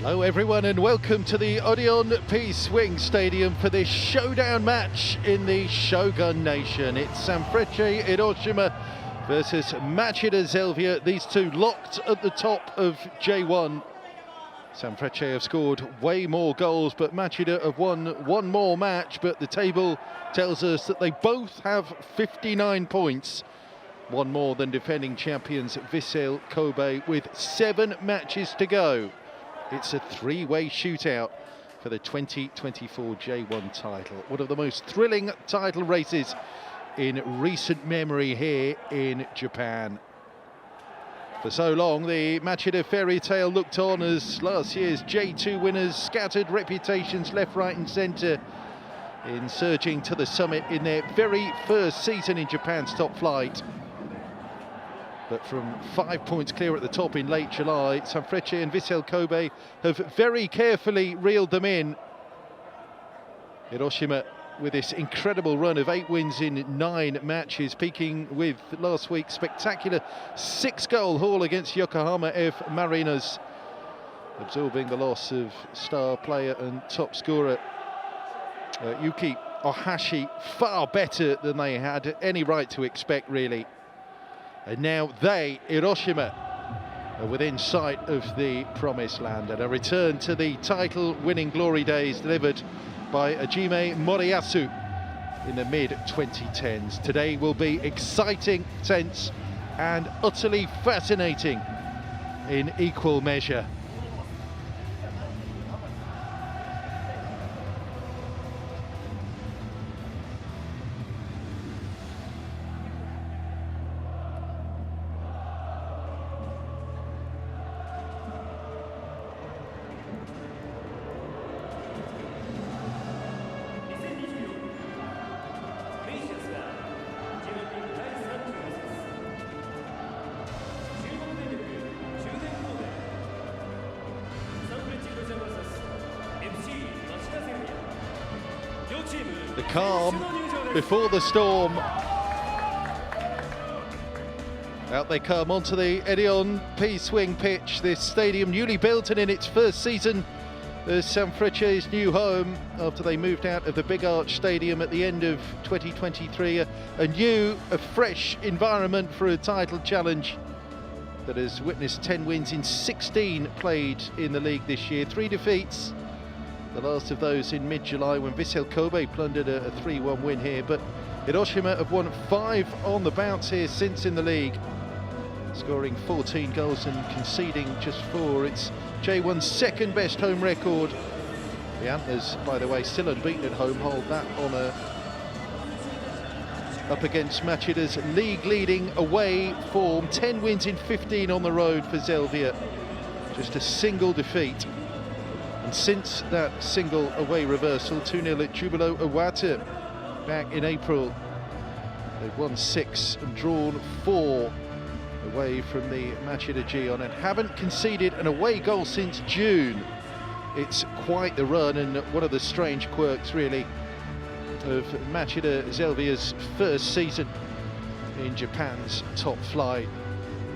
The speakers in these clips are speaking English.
Hello everyone and welcome to the EDION Peace Wing Stadium for this showdown match in the Shogun Nation. It's Sanfrecce Hiroshima versus Machida Zelvia. These two locked at the top of J1. Sanfrecce have scored way more goals, but Machida have won one more match, but the table tells us that they both have 59 points. One more than defending champions Vissel Kobe with 7 matches to go. It's a three-way shootout for the 2024 J1 title. One of the most thrilling title races in recent memory here in Japan. For so long, the Machida fairy tale looked on as last year's J2 winners scattered reputations left, right and centre in surging to the summit in their very first season in Japan's top flight. But from 5 points clear at the top in late July, Sanfrecce and Vissel Kobe have very carefully reeled them in. Hiroshima with this incredible run of 8 wins in 9 matches, peaking with last week's spectacular 6-goal haul against Yokohama F Marinos, absorbing the loss of star player and top scorer Yuki Ohashi, far better than they had any right to expect, really. And now they, Hiroshima, are within sight of the promised land, and a return to the title-winning glory days delivered by Hajime Moriyasu in the mid-2010s. Today will be exciting, tense, and utterly fascinating in equal measure. The calm before the storm. Out they come onto the EDION Peace Wing pitch. This stadium newly built and in its first season as Sanfrecce's new home after they moved out of the Big Arch Stadium at the end of 2023. A fresh environment for a title challenge that has witnessed 10 wins in 16 played in the league this year. 3 defeats. The last of those in mid-July when Vissel Kobe plundered a 3-1 win here. But Hiroshima have won 5 on the bounce here since in the league, scoring 14 goals and conceding just 4. It's J1's second best home record. The Antlers, by the way, still unbeaten at home, hold that honour up against Machida's league-leading away form. 10 wins in 15 on the road for Zelvia, just a single defeat. And since that single away reversal, 2-0 at Jubilo Iwata back in April, they've won 6 and drawn 4 away from the Machida Gion and haven't conceded an away goal since June. It's quite the run, and one of the strange quirks, really, of Machida Zelvia's first season in Japan's top flight.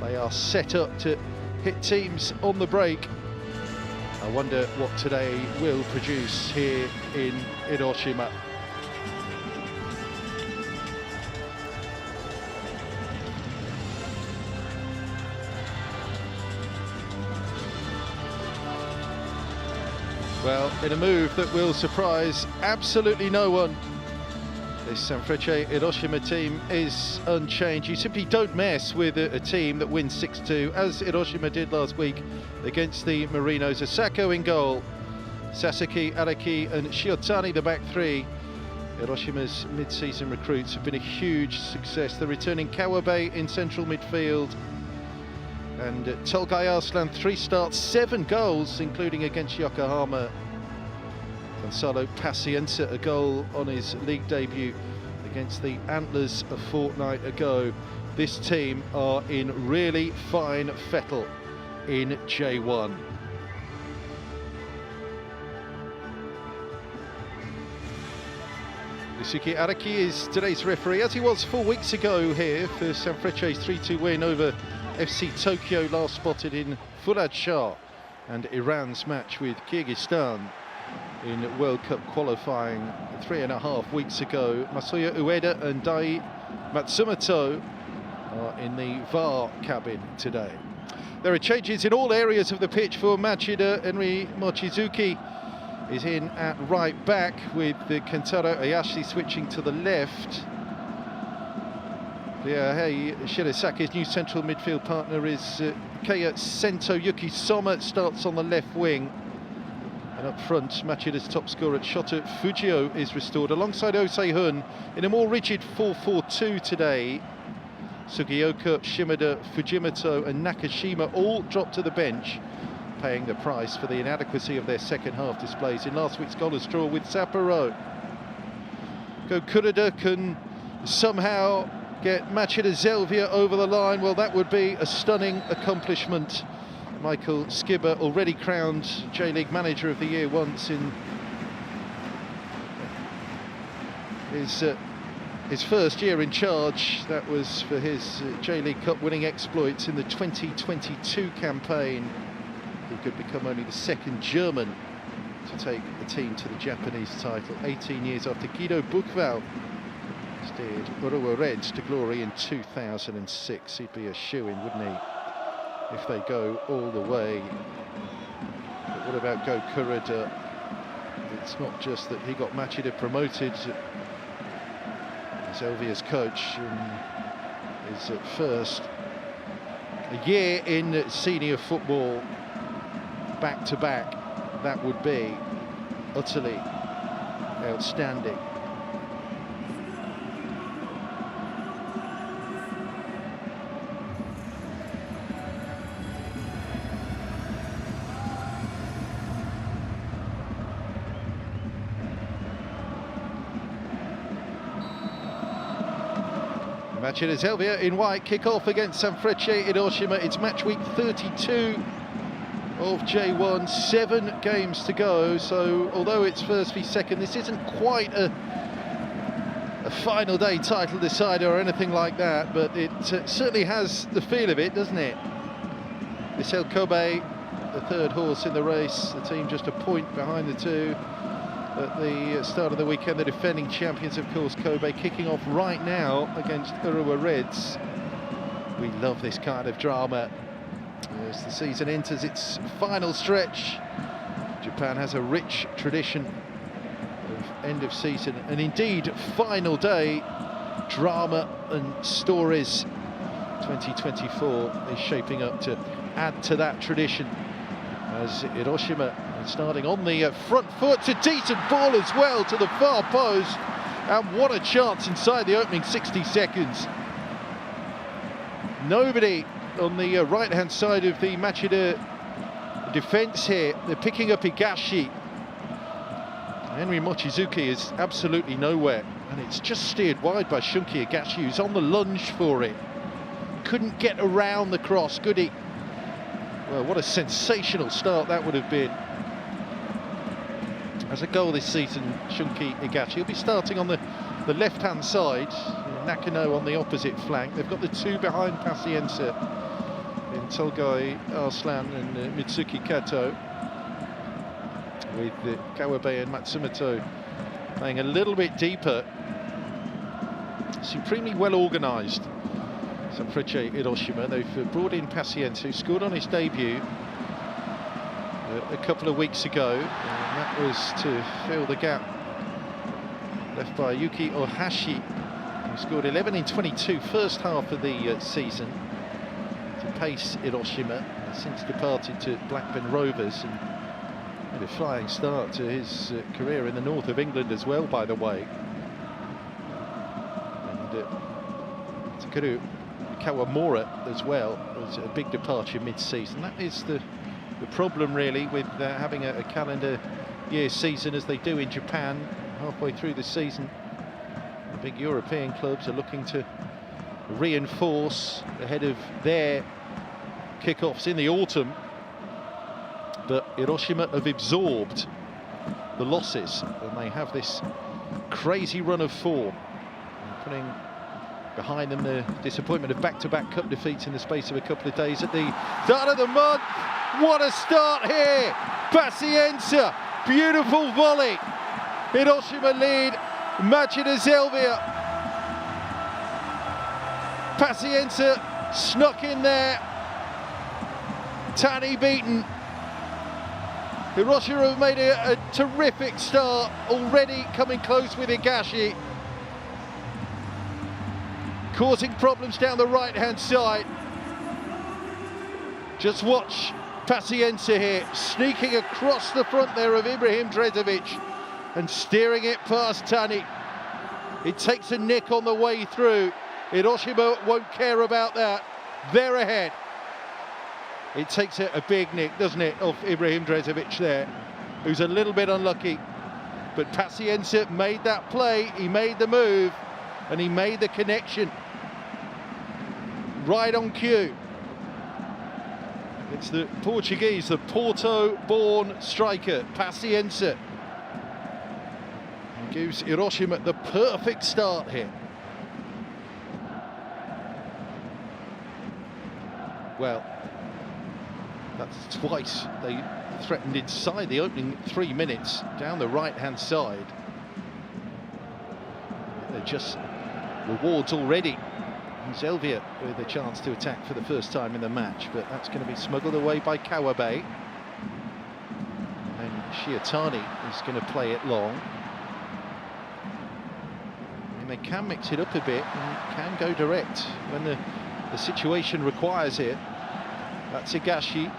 They are set up to hit teams on the break. I wonder what today will produce here in Hiroshima. Well, in a move that will surprise absolutely no one, this Sanfrecce Hiroshima team is unchanged. You simply don't mess with a team that wins 6-2, as Hiroshima did last week against the Marinos. Asako in goal, Sasaki, Araki and Shiotani the back 3. Hiroshima's mid-season recruits have been a huge success. The returning Kawabe in central midfield, and Tolgai Arslan, 3 starts, 7 goals, including against Yokohama. Gonzalo Pacienza, a goal on his league debut against the Antlers a fortnight ago. This team are in really fine fettle in J1. Yusuke Araki is today's referee, as he was 4 weeks ago here for Sanfrecce's 3-2 win over FC Tokyo, last spotted in Furadshah and Iran's match with Kyrgyzstan in World Cup qualifying 3.5 weeks ago. Masuya Ueda and Dai Matsumoto are in the VAR cabin today. There are changes in all areas of the pitch for Machida. Henry Mochizuki is in at right back, with Kentaro Ayashi switching to the left. Shirasaki's new central midfield partner is Keiya Sento. Yuki Soma starts on the left wing. And up front, Machida's top scorer Shota Fujio is restored alongside Osei Hun in a more rigid 4-4-2 today. Sugioka, Shimada, Fujimoto and Nakashima all dropped to the bench, paying the price for the inadequacy of their second half displays in last week's goalless draw with Sapporo. Go Kureda can somehow get Machida Zelvia over the line. Well, that would be a stunning accomplishment. Michael Skibber, already crowned J-League Manager of the Year once in his first year in charge. That was for his J-League Cup winning exploits in the 2022 campaign. He could become only the second German to take the team to the Japanese title, 18 years after Guido Buchwald steered Uruwa Reds to glory in 2006. He'd be a shoo-in, wouldn't he, if they go all the way. But what about Go Kureda? It's not just that he got Machida promoted. Zelvia's coach is at first a year in senior football, back to back. That would be utterly outstanding. Machida Zelvia in white, kick-off against Sanfrecce Hiroshima. It's match week 32 of J1, 7 games to go. So although it's first v second, this isn't quite a final day title decider or anything like that, but it certainly has the feel of it, doesn't it? Vissel Kobe, the third horse in the race, the team just a point behind the two at the start of the weekend. The defending champions, of course, Kobe, kicking off right now against Uruwa Reds. We love this kind of drama as the season enters its final stretch. Japan has a rich tradition of end of season and indeed final day drama and stories. 2024 is shaping up to add to that tradition, as Hiroshima starting on the front foot. It's a decent ball as well to the far post, and what a chance inside the opening 60 seconds. Nobody on the right hand side of the Machida defence here. They're picking up Higashi. Henry Mochizuki is absolutely nowhere, and it's just steered wide by Shunki Higashi, who's on the lunge for it. Couldn't get around the cross, could he? Well, what a sensational start that would have been. As a goal this season, Shunki Higashi, he'll be starting on the left-hand side, Nakano on the opposite flank. They've got the two behind Pacienza in Tolgoi Arslan and Mitsuki Kato, with Kawabe and Matsumoto playing a little bit deeper. Supremely well organised Sanfrecce Hiroshima. They've brought in Pacienza, who scored on his debut a couple of weeks ago, and that was to fill the gap left by Yuki Ohashi, who scored 11 in 22 first half of the season to pace Hiroshima, since departed to Blackburn Rovers, and made a flying start to his career in the north of England as well, by the way. And Takeru Kawamura as well was a big departure mid-season. That is the problem really with having a calendar year season as they do in Japan. Halfway through the season, the big European clubs are looking to reinforce ahead of their kickoffs in the autumn, but Hiroshima have absorbed the losses, and they have this crazy run of form, putting behind them the disappointment of back-to-back cup defeats in the space of a couple of days at the start of the month. What a start here! Pacienza, beautiful volley. Hiroshima lead, Machida Zelvia. Pacienza snuck in there. Tani beaten. Hiroshima have made a terrific start, already coming close with Higashi, causing problems down the right-hand side. Just watch Pacienza here, sneaking across the front there of Ibrahim Drezovic and steering it past Tani. It takes a nick on the way through. Hiroshima won't care about that. They're ahead. It takes a big nick, doesn't it, off Ibrahim Drezovic there, who's a little bit unlucky. But Pacienza made that play, he made the move, and he made the connection. Right on cue. It's the Portuguese, the Porto-born striker, Pacienza. He gives Hiroshima the perfect start here. Well, that's twice they threatened inside the opening 3 minutes down the right-hand side. They're just rewards already. And Zelvia with a chance to attack for the first time in the match, but that's going to be smuggled away by Kawabe. And Shiotani is going to play it long. And they can mix it up a bit and can go direct when the situation requires it. That's Higashi,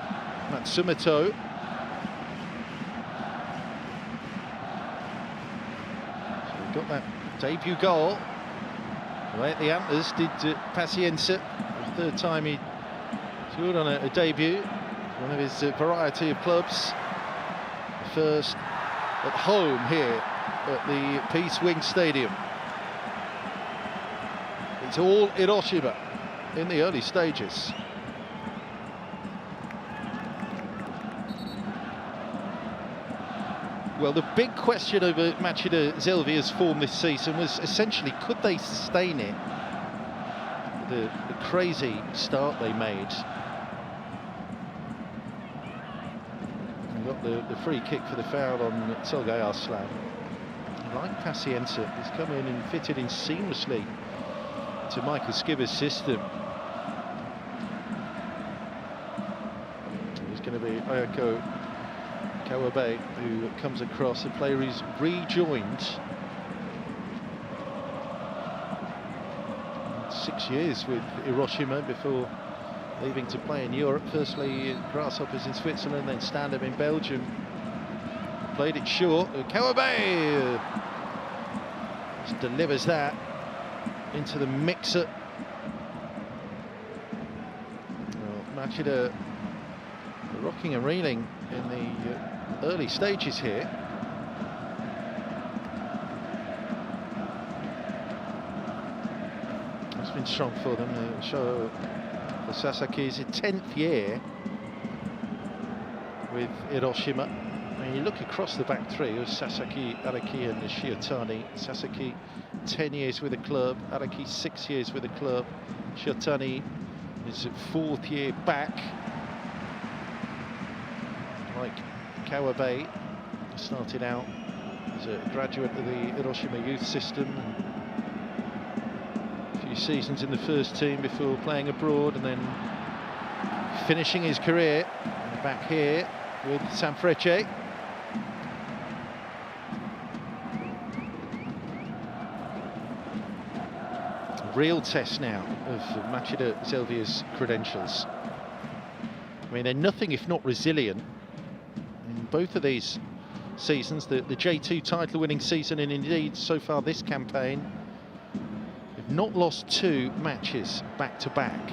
Matsumoto. So we've got that debut goal. Right at the Antlers did Pacienza. The third time he scored on a debut. One of his variety of clubs. The first at home here at the Peace Wing Stadium. It's all Hiroshima in the early stages. Well, the big question over Machida Zelvia's form this season was essentially, could they sustain it? The crazy start they made. And got the free kick for the foul on Tolgay Arslan. Like Pacienza, he's come in and fitted in seamlessly to Michael Skibber's system. There's going to be Ayako Kawabe, who comes across, a player who's rejoined 6 years with Hiroshima before leaving to play in Europe. Firstly, Grasshoppers in Switzerland, then Stand-Up in Belgium. Played it short. Kawabe just delivers that into the mixer. Well, Machida rocking and reeling in the early stages here. It's been strong for them. Show the Sasaki's 10th year with Hiroshima. When you look across the back three, it was Sasaki, Araki and Shiotani. Sasaki 10 years with the club, Araki 6 years with the club. Shiotani is 4th year back. Like Kawabe, started out as a graduate of the Hiroshima youth system, a few seasons in the first team before playing abroad, and then finishing his career back here with Sanfrecce. Real test now of Machida Zelvia's credentials. I mean, they're nothing if not resilient. In both of these seasons, the J2 title-winning season, and indeed so far this campaign, they've not lost 2 matches back-to-back.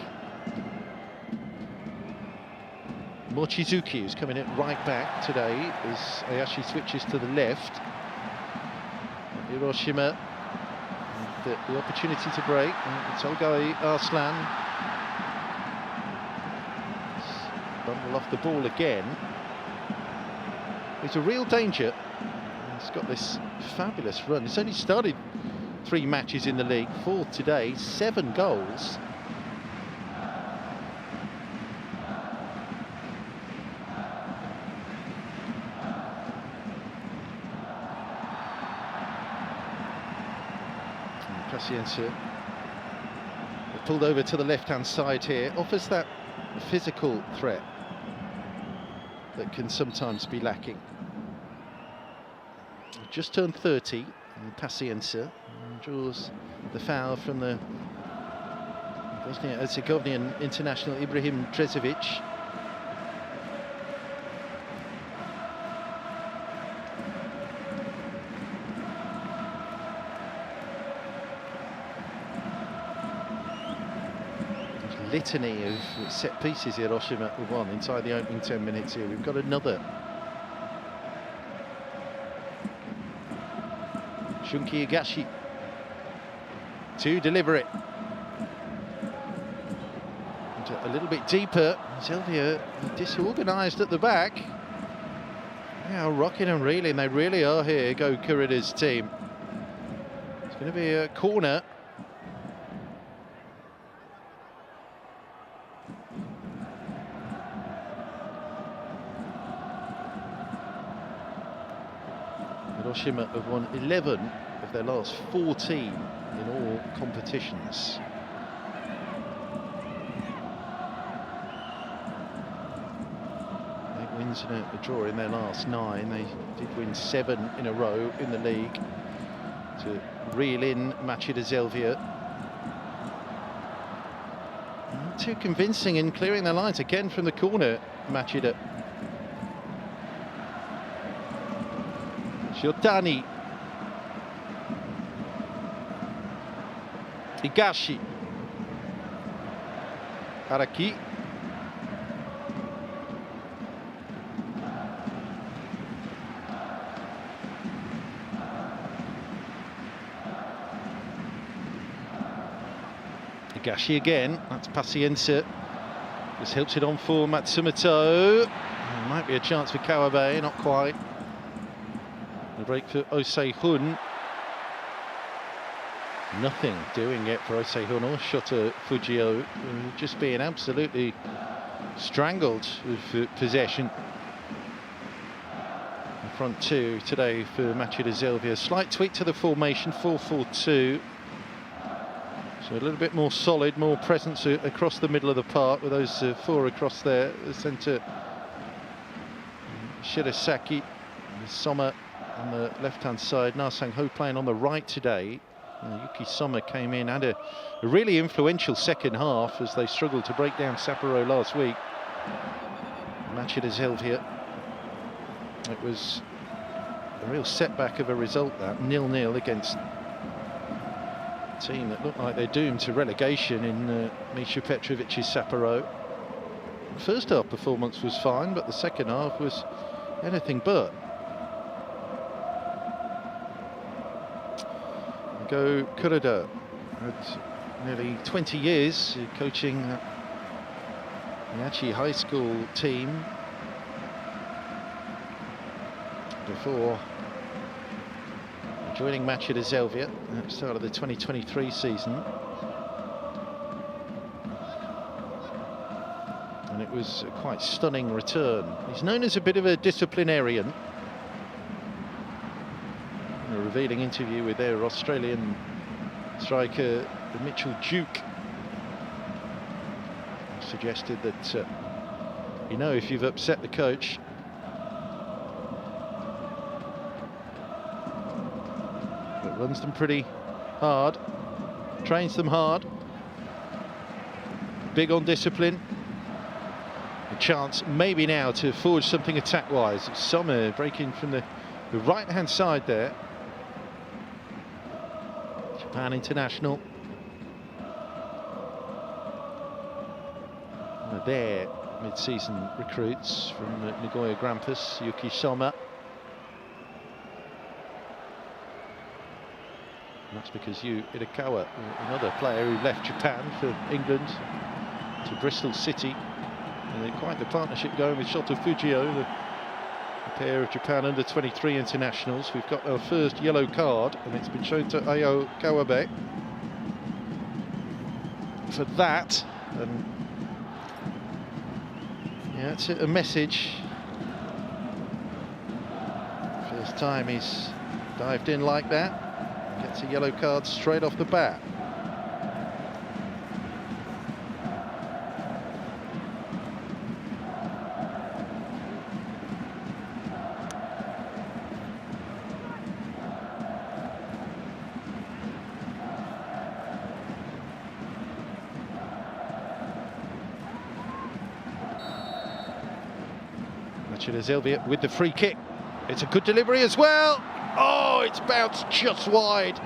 Mochizuki is coming in right back today as Ayashi switches to the left. Hiroshima, the opportunity to break. Tolgay Arslan bundle off the ball again. He's a real danger. He's got this fabulous run. He's only started 3 matches in the league, 4th today, 7 goals. Pacienza, pulled over to the left-hand side here, offers that physical threat that can sometimes be lacking. Just turned 30, and Pacienza draws the foul from the Bosnia-Herzegovinian international Ibrahim Trezovic. Litany of set pieces Hiroshima have won inside the opening 10 minutes here. We've got another. Shunki Higashi to deliver it. And a little bit deeper. Zelvia disorganised at the back. They are rocking and reeling. They really are here. Go Kurida's team. It's going to be a corner. Hiroshima have won 11 of their last 14 in all competitions. Eight wins and a draw in their last 9. They did win 7 in a row in the league to reel in Machida Zelvia. Not too convincing in clearing their lines again from the corner, Machida. Shiotani, Higashi, Araki, Higashi again. That's Pacienza. Just helps it on for Matsumoto. There might be a chance for Kawabe, not quite. The break for Osei-hun. Nothing doing it for Osei-hun or Shota Fujio, just being absolutely strangled with possession. The front two today for Machida Zelvia. Slight tweak to the formation, 4-4-2. So a little bit more solid, more presence across the middle of the park with those 4 across there. The centre, Shirasaki, Sommer on the left-hand side. Na Sang-ho playing on the right today. Yuki Sommer came in, had a really influential second half as they struggled to break down Sapporo last week. Machida Zelvia. It was a real setback of a result, that 0-0 against a team that looked like they're doomed to relegation in Misha Petrovic's Sapporo. The first half performance was fine, but the second half was anything but. Go Kurida had nearly 20 years coaching the Aichi High School team before joining Machida Zelvia at the start of the 2023 season. And it was a quite stunning return. He's known as a bit of a disciplinarian. A revealing interview with their Australian striker Mitchell Duke suggested that you know, if you've upset the coach, but runs them pretty hard, trains them hard, big on discipline. A chance maybe now to forge something attack-wise. Sommer breaking from the right-hand side there. Japan international. Their mid-season recruits from Nagoya Grampus, Yuki Sommer. And that's because Yu Irakawa, another player who left Japan for England to Bristol City. And quite the partnership going with Shota Fujio, the pair of Japan under-23 internationals. We've got our first yellow card, and it's been shown to Ayo Kawabe for that. And yeah, it's a message. First time he's dived in like that. Gets a yellow card straight off the bat. Machida Zelvia with the free kick. It's a good delivery as well. Oh, it's bounced just wide.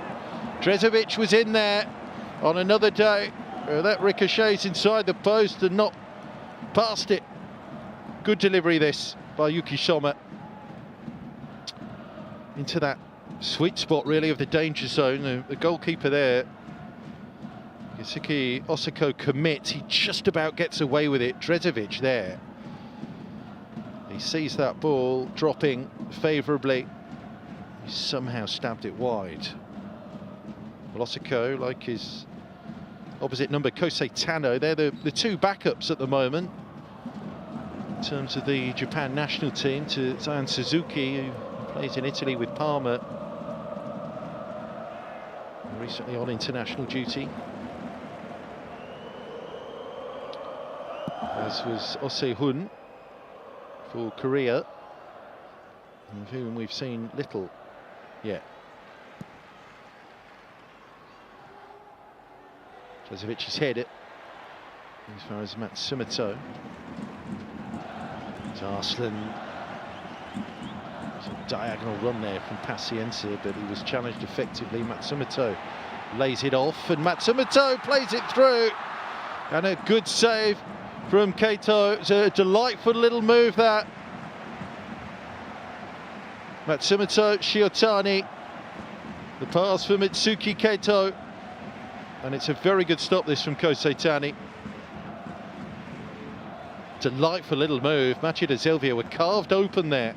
Drezovic was in there on another day. That ricochets inside the post and not past it. Good delivery this by Yuki Soma. Into that sweet spot really of the danger zone. The goalkeeper there, Yasuki Osako, commits. He just about gets away with it. Drezovic there. He sees that ball dropping favourably. He somehow stabbed it wide. Osako, like his opposite number, Kosei Tano, they're the two backups at the moment in terms of the Japan national team to Zion Suzuki, who plays in Italy with Parma, recently on international duty, as was Ose Hun for Korea, of whom we've seen little yet. Drezovic's head it as far as Matsumoto. It's Arslan. There's a diagonal run there from Pacienza, but he was challenged effectively. Matsumoto lays it off, and Matsumoto plays it through. And a good save from Keito. It's a delightful little move that. Matsumoto Shiotani. The pass for Mitsuki Keito. And it's a very good stop this from Kosei Tani. Delightful little move. Machida Zelvia were carved open there.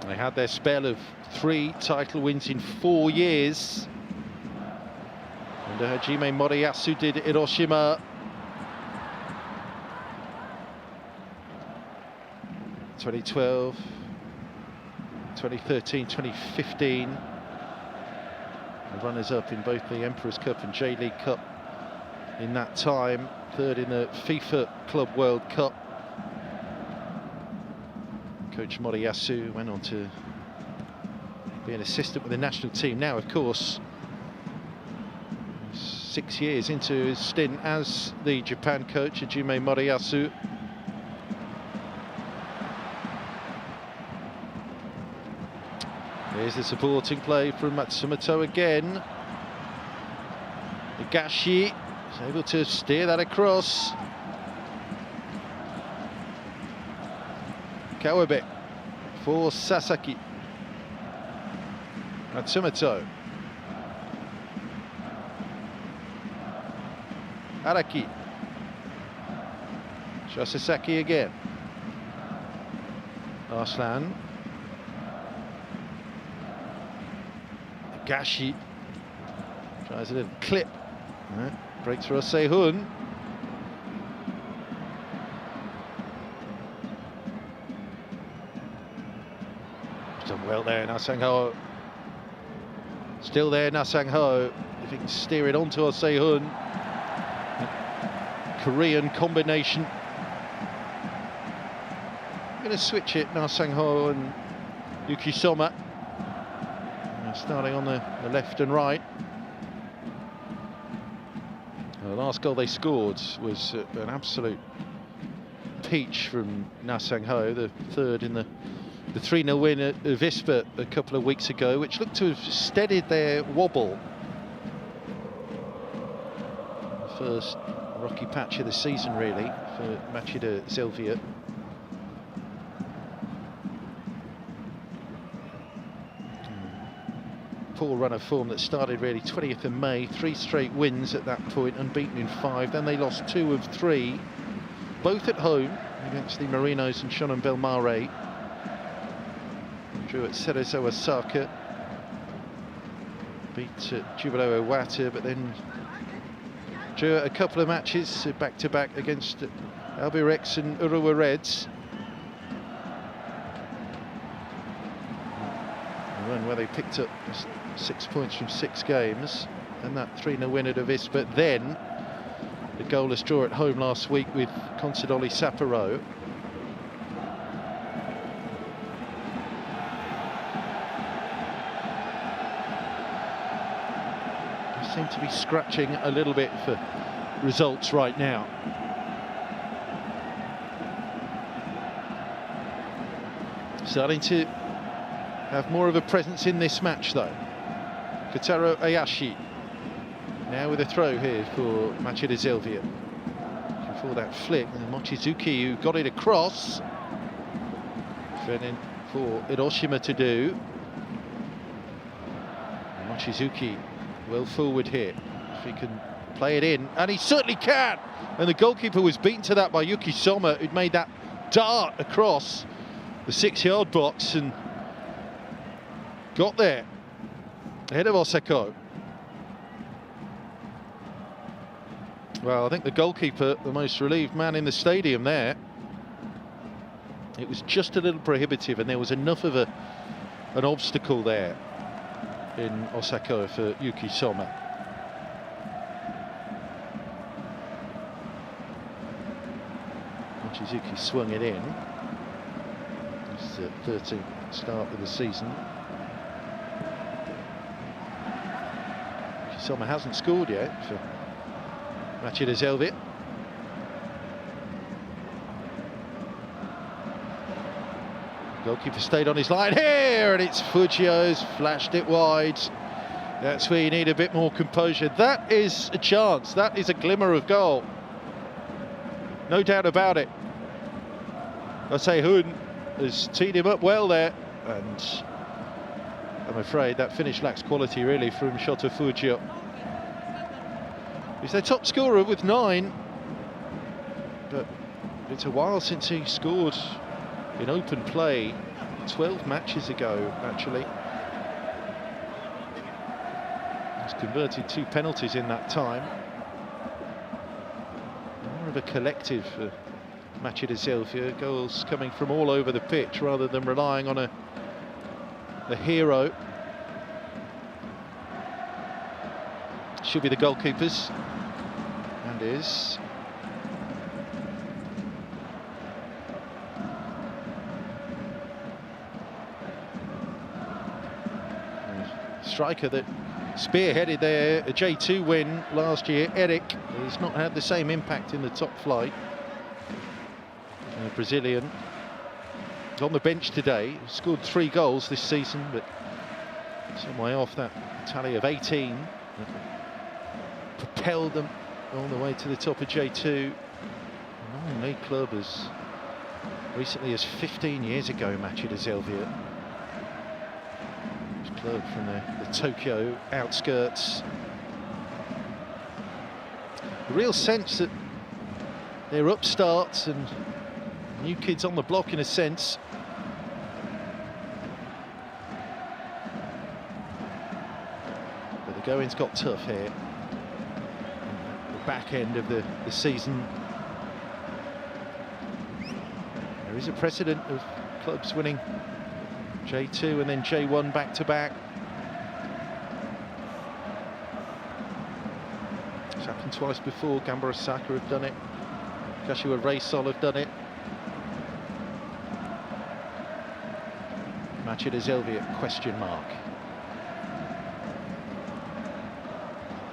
They had their spell of 3 title wins in 4 years. And Hajime Moriyasu did Hiroshima. 2012, 2013, 2015. The runners-up in both the Emperor's Cup and J.League Cup in that time. 3rd in the FIFA Club World Cup. Coach Moriyasu went on to be an assistant with the national team. Now, of course, 6 years into his stint as the Japan coach, Hajime Moriyasu. Here's the supporting play from Matsumoto again. Higashi is able to steer that across. Kawabe for Sasaki. Matsumoto. Araki. Sasaki again. Arslan. Higashi tries a little clip. Breaks for Ose Hun. Done well there, Na Sang-ho. Still there, Na Sang-ho. If he can steer it onto Ose Hun. Korean combination. I'm going to switch it, Na Sang-ho and Yuki Soma. Starting on the left and right. The last goal they scored was an absolute peach from Na Sang-ho, the 3rd in the 3-0 win at Vispa a couple of weeks ago, which looked to have steadied their wobble. The first rocky patch of the season, really, for Machida Zelvia. Poor run of form that started really 20th of May, 3 straight wins at that point, unbeaten in 5. Then they lost 2 of 3, both at home. against the Marinos and Shonan Belmare. Drew at Cerezo Osaka. Beat Jubilo Iwata, but then drew a couple of matches back-to-back against Albirex and Urawa Reds. A run where they picked up 6 points from 6 games, and that 3-0 win at Avis, but then the goalless draw at home last week with Consadole Sapporo. They seem to be scratching a little bit for results right now. Starting to have more of a presence in this match though. Kotaro Ayashi now with a throw here for Machida Zelvia. Before that flick, and Mochizuki, who got it across. Training for Hiroshima to do. And Mochizuki well forward here. If he can play it in, and he certainly can. And the goalkeeper was beaten to that by Yuki Soma, who'd made that dart across the 6-yard box and got there ahead of Osako. Well, I think the goalkeeper, the most relieved man in the stadium there. It was just a little prohibitive, and there was enough of an obstacle there in Osako for Yuki Soma. Mochizuki swung it in. It's the 13th start of the season. Yuki Soma hasn't scored yet for Machida Zelvia. Goalkeeper stayed on his line here, and it's Fujio's flashed it wide. That's where you need a bit more composure. That is a chance. That is a glimmer of goal. No doubt about it. Osei-hun has teed him up well there, and I'm afraid that finish lacks quality really from Shota Fujio. He's their top scorer with 9, but it's a while since he scored in open play, 12 matches ago actually. He's converted 2 penalties in that time. More of a collective for Machida Zelvia, goals coming from all over the pitch rather than relying on a hero. Should be the goalkeepers, and is. Striker that spearheaded their J2 win last year, Eric, has not had the same impact in the top flight. Brazilian on the bench today, scored 3 goals this season, but some way off that tally of 18 that propelled them all the way to the top of J2. Non-league club as recently as 15 years ago, Machida Zelvia. Club from the Tokyo outskirts. A real sense that they're upstarts and new kids on the block in a sense. But the going's got tough here. The back end of the season. There is a precedent of clubs winning J2 and then J1 back-to-back. It's happened twice before. Gamba Osaka have done it. Kashiwa Reysol have done it. Machida Zelvia, question mark.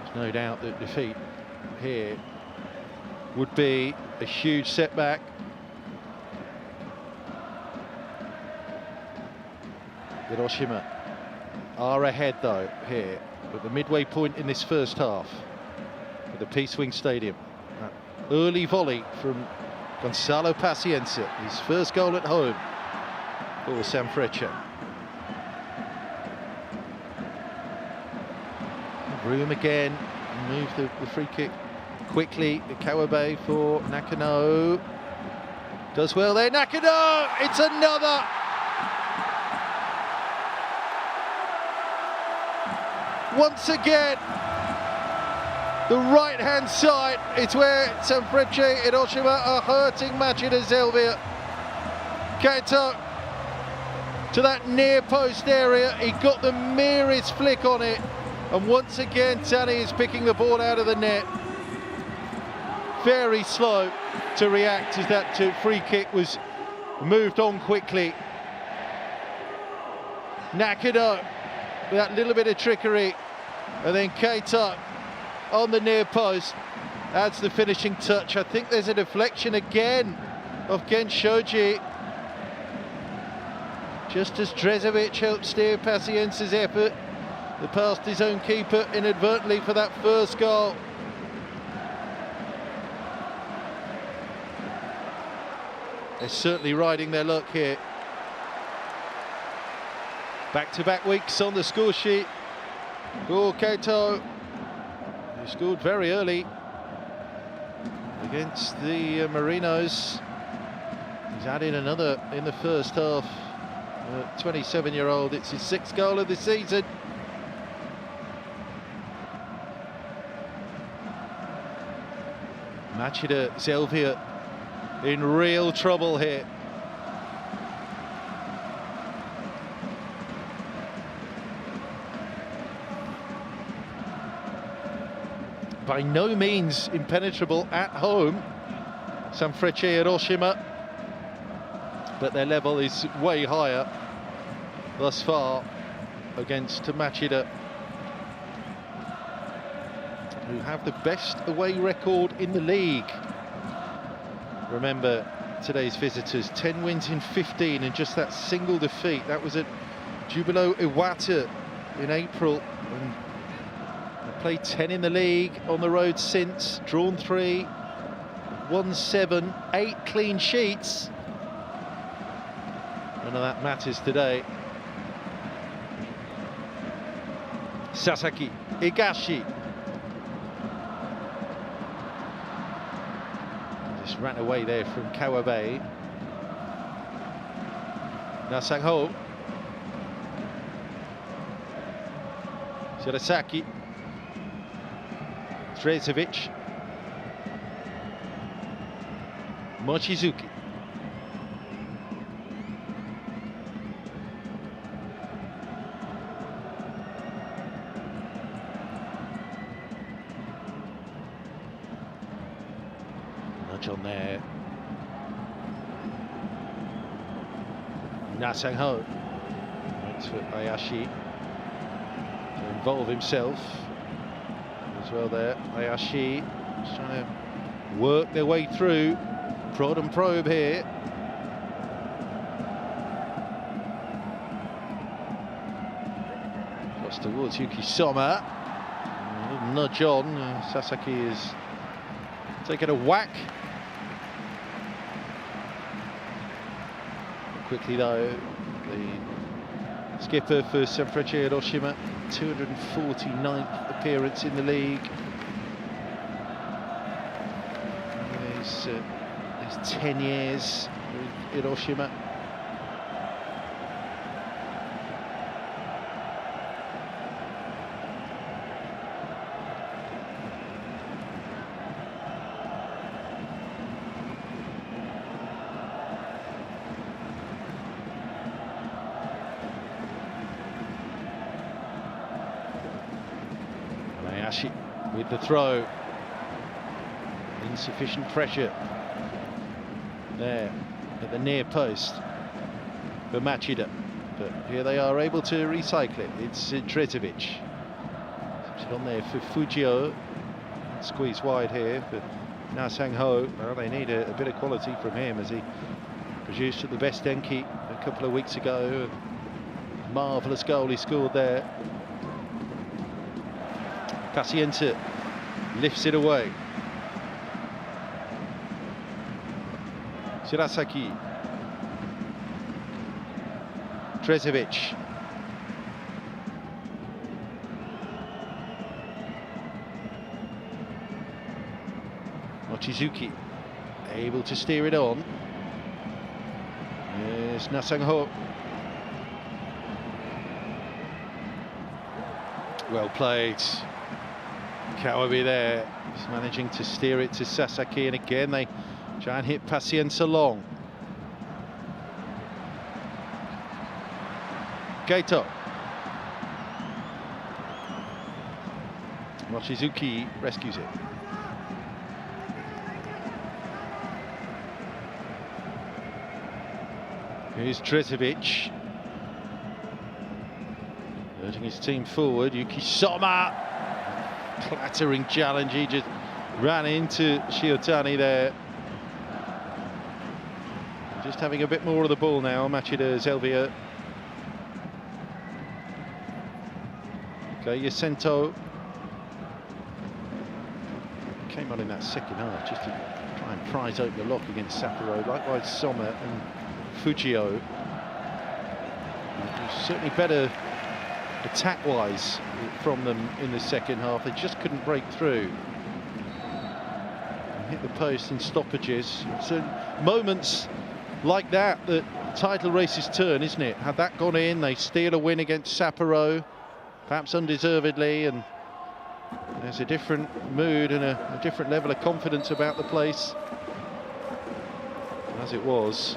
There's no doubt that defeat here would be a huge setback. Hiroshima are ahead though here at the midway point in this first half at the Peace Wing Stadium. That early volley from Gonzalo Paciencia, his first goal at home for Sanfrecce. Room again, move the free kick quickly. Kawabe for Nakano. Does well there, Nakano, it's another. Once again, the right-hand side is where Sanfrecce Hiroshima are hurting Machida Zelvia. Kaito to that near post area, he got the merest flick on it, and once again Tani is picking the ball out of the net. Very slow to react as that free kick was moved on quickly. Nakano with that little bit of trickery, and then Kaito on the near post adds the finishing touch. I think there's a deflection again of Gen Shoji, just as Drezovic helped steer Pacience's effort past his own keeper inadvertently for that first goal. They're certainly riding their luck here. Back-to-back weeks on the score sheet for Kaito, who scored very early against the Marinos. He's added another in the first half. 27-year-old, it's his 6th goal of the season. Machida Zelvia in real trouble here. By no means impenetrable at home, Sanfrecce Hiroshima, but their level is way higher thus far against Machida, who have the best away record in the league. Remember, today's visitors, 10 wins in 15 and just that single defeat. That was at Jubilo Iwata in April. And they played 10 in the league on the road since, drawn 3, won 7, 8 clean sheets. None of that matters today. Sasaki, Higashi. Just ran away there from Kawabe. Now Sangho. Shirasaki. Drezovic. Mochizuki. Nudge on there. Nasangho waits for Ayashi to involve himself as well there. Ayashi just trying to work their way through. Prod and probe here. Cross towards Yuki Soma. A little nudge on. Sasaki is taking a whack. Quickly though, the skipper for Sanfrecce Hiroshima, 249th appearance in the league. These 10 years with Hiroshima. Ayashi with the throw. Insufficient pressure there at the near post for Machida, but here they are able to recycle it. It's Drezovic. Puts it on there for Fujio. Squeeze wide here for Nasangho. Well, they need a bit of quality from him, as he produced at the best Enki a couple of weeks ago. Marvellous goal he scored there. Pacienza lifts it away. Shirasaki. Drezovic. Mochizuki able to steer it on. Here's Nasangho. Well played. Kawabe there. He's managing to steer it to Sasaki, and again they try and hit Pacienza long. Gaito. Mochizuki rescues it. Here's Drezovic. Urging his team forward. Yuki Soma. Clattering challenge. He just ran into Shiotani there. Just having a bit more of the ball now, Machida Zelvia. Okay, Yasento. Came on in that second half just to try and prise open the lock against Sapporo. Likewise Soma and Fujio. Certainly better attack-wise from them in the second half. They just couldn't break through. And hit the post in stoppages. So moments like that title races turn, isn't it? Had that gone in, they steal a win against Sapporo, perhaps undeservedly, and there's a different mood and a different level of confidence about the place. As it was,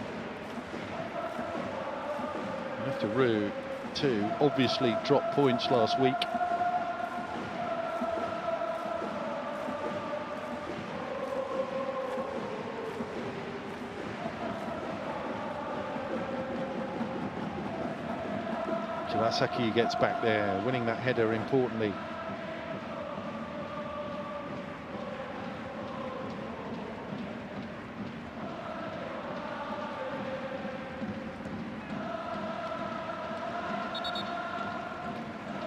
to Rue too, obviously dropped points last week. Shirasaki gets back there, winning that header importantly.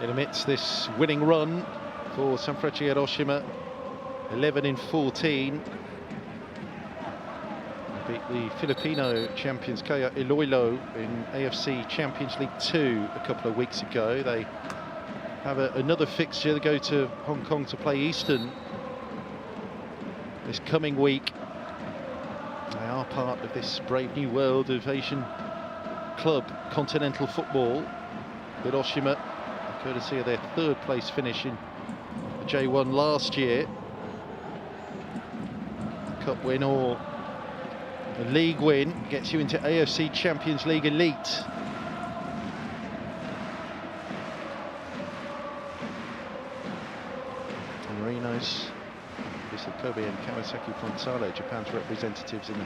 In amidst this winning run for Sanfrecce Hiroshima, 11 in 14. Beat the Filipino champions Kaya Iloilo in AFC Champions League 2 a couple of weeks ago. They have another fixture. They go to Hong Kong to play Eastern this coming week. They are part of this brave new world of Asian club continental football. Hiroshima, courtesy of their third place finish in the J1 last year. A cup win or a league win gets you into AFC Champions League Elite. And Marinos, Kobe and Kawasaki Frontale, Japan's representatives in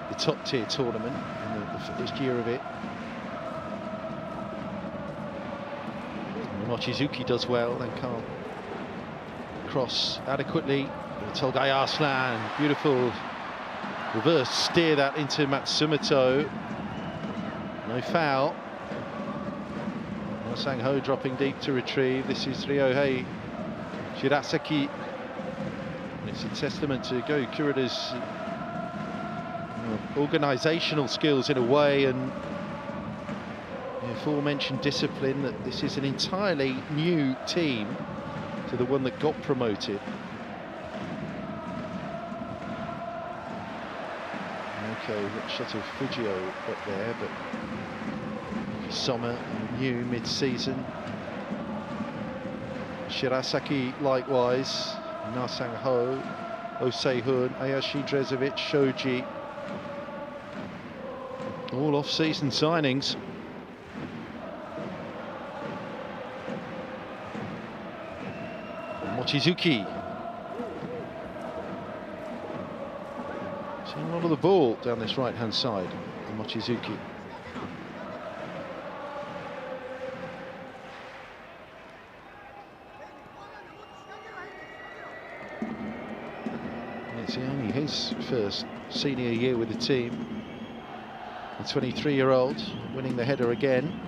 the top tier tournament in the first year of it. Mochizuki does well, then can't cross adequately. Tolgai Arslan, beautiful reverse steer that into Matsumoto. No foul. Sangho dropping deep to retrieve. This is Ryohei Shirasaki. And it's a testament to Go Kurita's organisational skills in a way, and the aforementioned discipline, that this is an entirely new team to the one that got promoted. Okay, shot of Fujio up there, but Summer new mid-season. Shirasaki likewise, Nasangho, Osehun, Ayashi Drezovic, Shoji, all off-season signings. Mochizuki. Seeing a lot of the ball down this right-hand side for Mochizuki. It's only his first senior year with the team. The 23-year-old winning the header again.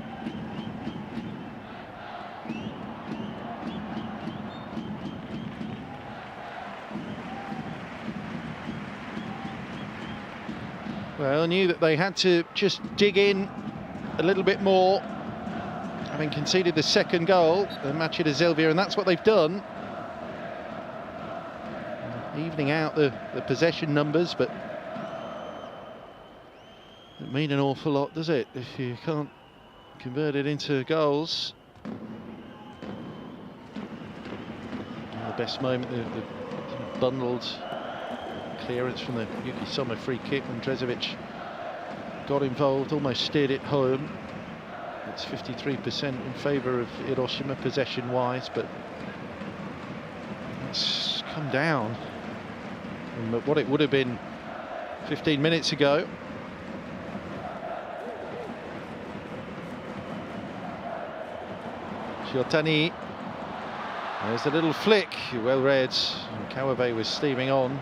Well, knew that they had to just dig in a little bit more, having conceded the second goal, the Machida Zelvia, and that's what they've done. Evening out the possession numbers, but Doesn't mean an awful lot, does it, if you can't convert it into goals? And the best moment, the bundled clearance from the Yuki Soma free kick when Drezovic got involved, almost steered it home. It's 53% in favour of Hiroshima possession-wise, but it's come down from what it would have been 15 minutes ago. Shiotani, there's a little flick, well read, and Kawabe was steaming on.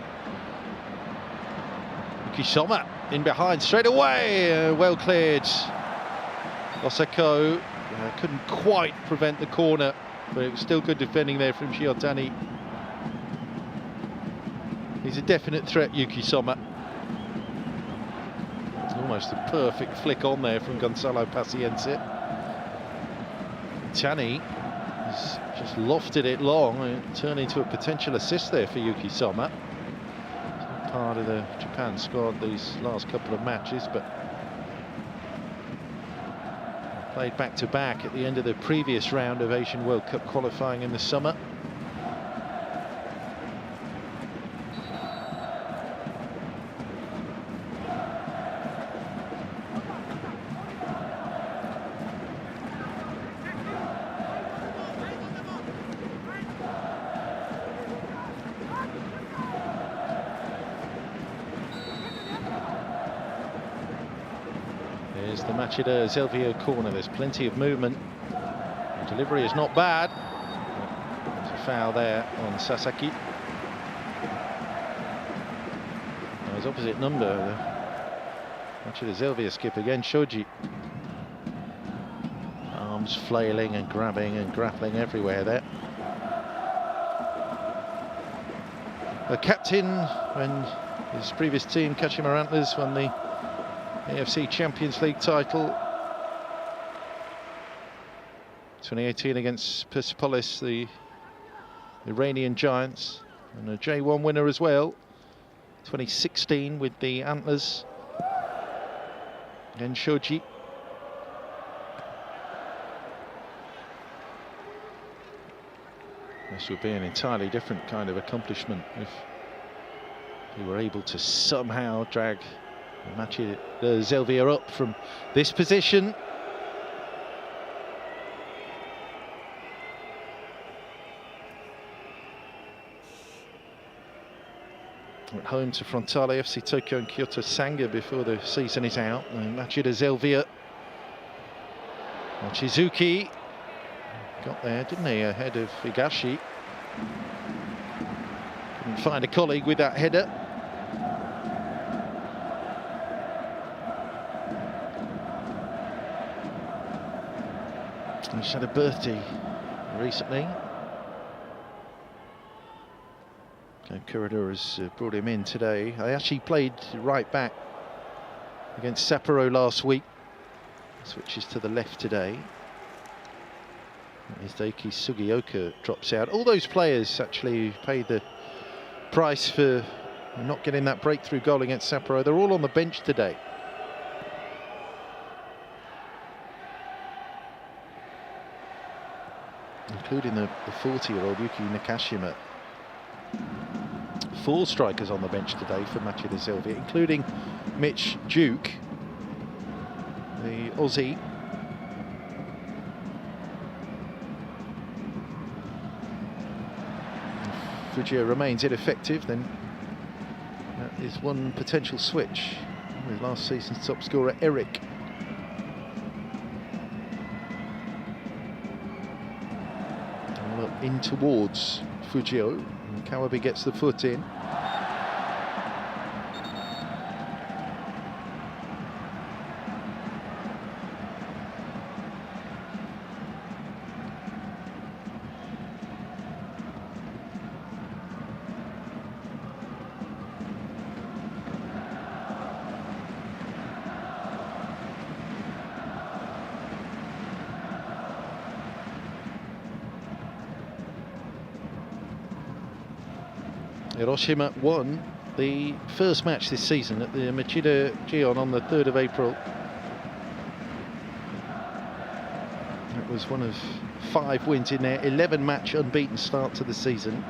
Kisoma in behind straight away, well cleared. Osako couldn't quite prevent the corner, but it was still good defending there from Shiotani. He's a definite threat, Yuki Soma. Almost a perfect flick on there from Gonzalo Paciense. Tani has just lofted it long and turned into a potential assist there for Yuki Soma. Part of the Japan squad these last couple of matches, but played back-to-back at the end of the previous round of Asian World Cup qualifying in the summer. Here's the Machida Zelvia corner. There's plenty of movement. The delivery is not bad. There's a foul there on Sasaki. Now his opposite number, the Machida Zelvia skip again, Shoji. Arms flailing and grabbing and grappling everywhere there. The captain, when his previous team, Kashima Antlers, won the AFC Champions League title 2018 against Persepolis, the Iranian Giants, and a J1 winner as well 2016 with the Antlers and Shoji. This would be an entirely different kind of accomplishment if he were able to somehow drag Machida Zelvia up from this position. At home to Frontale, FC Tokyo and Kyoto Sanga before the season is out. And Machida Zelvia, Mochizuki got there, didn't he, ahead of Higashi. Couldn't find a colleague with that header. He's had a birthday recently. Kuroda has brought him in today. I actually played right back against Sapporo last week. Switches to the left today. As Daiki Sugioka drops out. All those players actually paid the price for not getting that breakthrough goal against Sapporo. They're all on the bench today. Including the 40-year-old Yuki Nakashima. 4 strikers on the bench today for Machida Zelvia, including Mitch Duke, the Aussie. If Fujio remains ineffective, then that is one potential switch with last season's top scorer Eric. In towards Fujio, and Kawabe gets the foot in. Hiroshima 1, the first match this season at the Machida J1 on the 3rd of April. It was one of 5 wins in their 11-match unbeaten start to the season.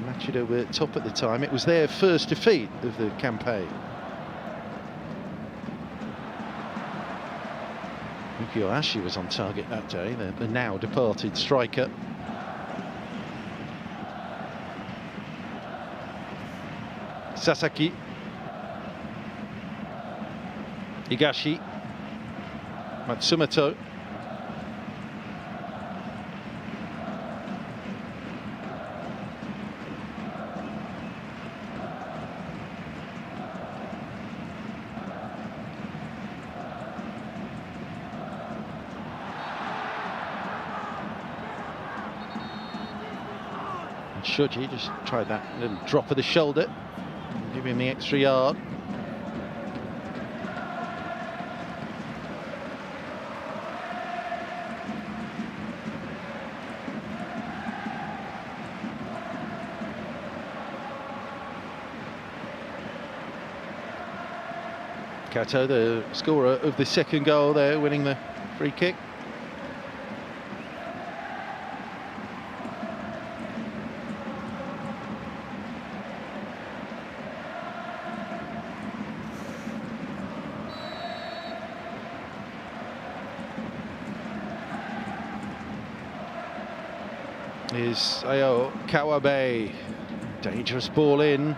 Machida were top at the time. It was their first defeat of the campaign. Yuki was on target that day, the now departed striker. Sasaki, Higashi, Matsumoto, Shoji just tried that little drop of the shoulder, give him the extra yard. Kato, the scorer of the second goal there, winning the free kick. Is Ayo Kawabe, dangerous ball in.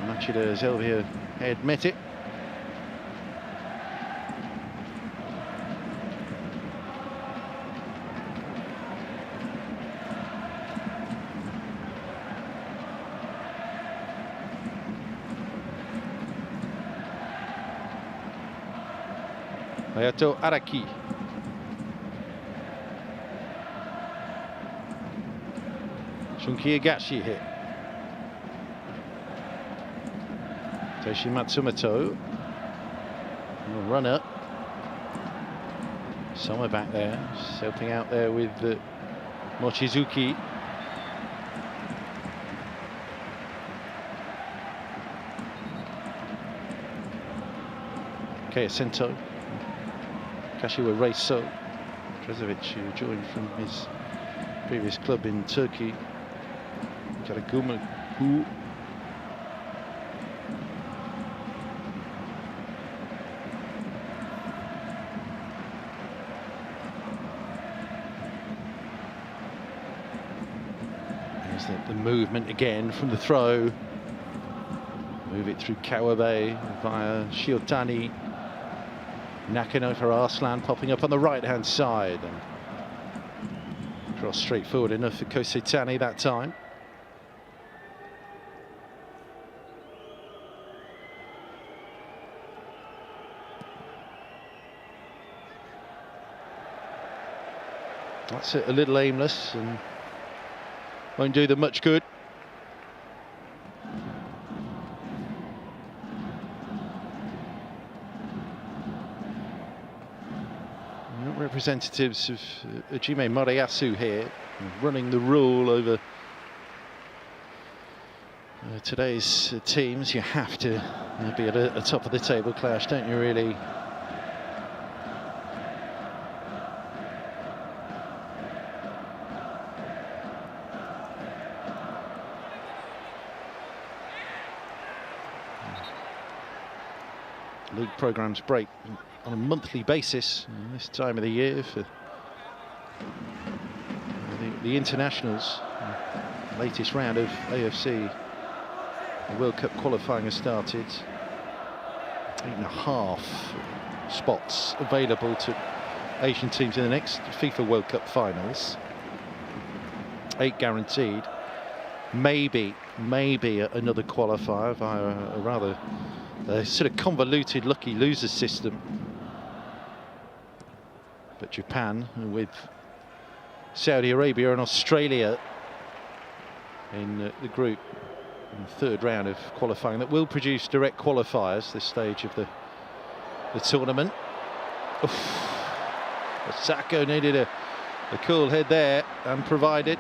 Machida Zelvia head met it. Hayato Araki. Shunki Higashi hit. Teishi Matsumoto. Runner. Somewhere back there. Helping out there with Mochizuki. Kayasento. Kashiwa Reiso. Trezovic, who joined from his previous club in Turkey. Karaguma, who there's the movement again from the throw. Move it through Kawabe via Shiotani. Nakano for Arslan, popping up on the right-hand side. And cross straightforward enough for Kosetani that time. That's a little aimless and won't do them much good. Representatives of Hajime Moriyasu here, running the rule over today's teams. You have to be at a top of the table clash, don't you, really? League programs break on a monthly basis this time of the year for the internationals. The latest round of AFC World Cup qualifying has started. 8.5 spots available to Asian teams in the next FIFA World Cup finals. 8 guaranteed. Maybe another qualifier via a rather sort of convoluted lucky loser system. But Japan, with Saudi Arabia and Australia in the group in the 3rd round of qualifying, that will produce direct qualifiers this stage of the tournament. Sacco needed a cool head there, and provided.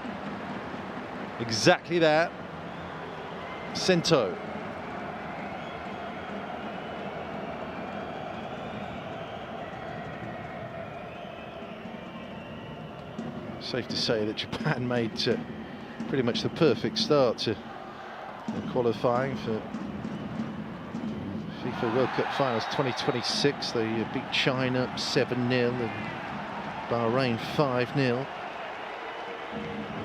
Exactly that. Sento. Safe to say that Japan made pretty much the perfect start to qualifying for FIFA World Cup Finals 2026. They beat China 7-0 and Bahrain 5-0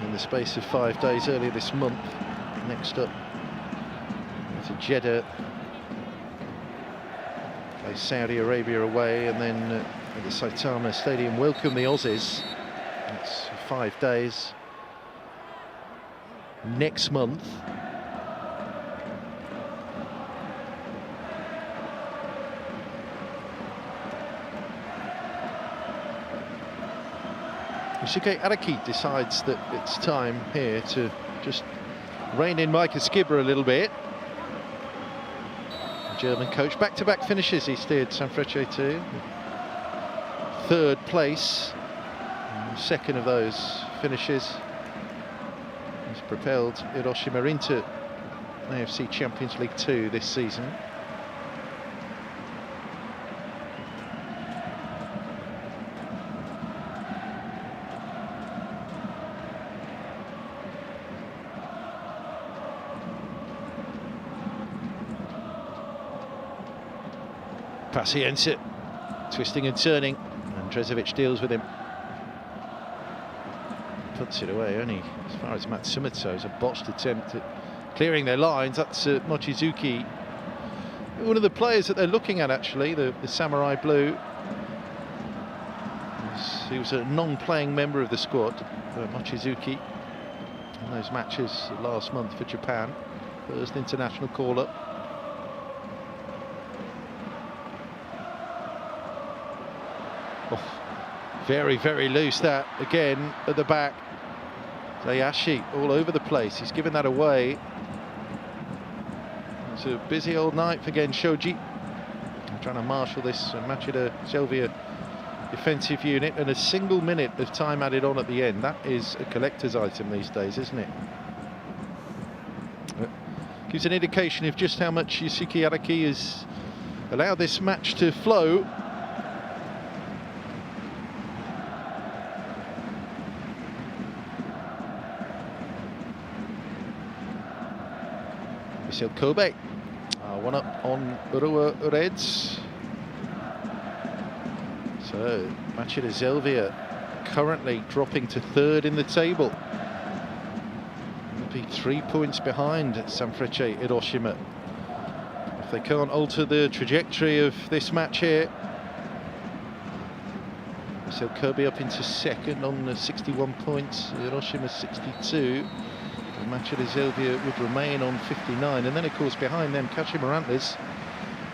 in the space of 5 days earlier this month. Next up to Jeddah, play Saudi Arabia away, and then at the Saitama Stadium welcome the Aussies. It's 5 days next month. Yosuke Araki decides that it's time here to just rein in Micah Skibber a little bit. The German coach, back-to-back finishes he steered Sanfrecce to. Third place. Second of those finishes has propelled Hiroshima into AFC Champions League 2 this season. Pacienza twisting and turning, and Drezovic deals with him. Puts it away only as far as Matsumoto's a botched attempt at clearing their lines. That's Mochizuki, one of the players that they're looking at actually, the Samurai Blue. He was a non-playing member of the squad, Mochizuki, in those matches last month for Japan. First international call-up. Oh, very, very loose that again at the back. Zayashi all over the place. He's given that away. It's a busy old night for Gen Shoji. Trying to marshal this Machida Zelvia defensive unit, and a single minute of time added on at the end. That is a collector's item these days, isn't it? Gives an indication of just how much Yosuke Araki has allowed this match to flow. Kobe, one up on Urua Reds. So Machida Zelvia currently dropping to third in the table. Will be 3 points behind Sanfrecce Hiroshima. If they can't alter the trajectory of this match here. So Kobe up into second on 61 points, Hiroshima 62. Machida Zelvia would remain on 59, and then of course behind them Kashima Antlers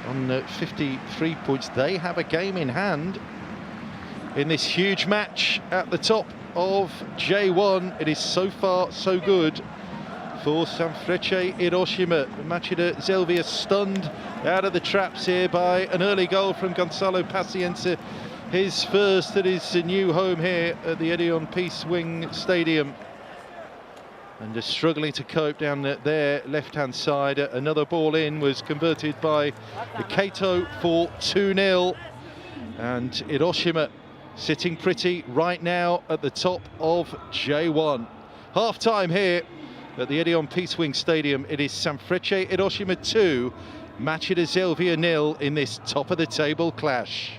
on 53 points. They have a game in hand in this huge match at the top of J1. It is so far so good for Sanfrecce Hiroshima. Machida Zelvia stunned out of the traps here by an early goal from Gonzalo Pacienza, his first at his new home here at the EDION Peace Wing Stadium. And just struggling to cope down their left-hand side. Another ball in was converted by Kato for 2-0. And Hiroshima sitting pretty right now at the top of J1. Half-time here at the EDION Peace Wing Stadium. It is Sanfrecce Hiroshima 2, Machida Zelvia 0 in this top-of-the-table clash.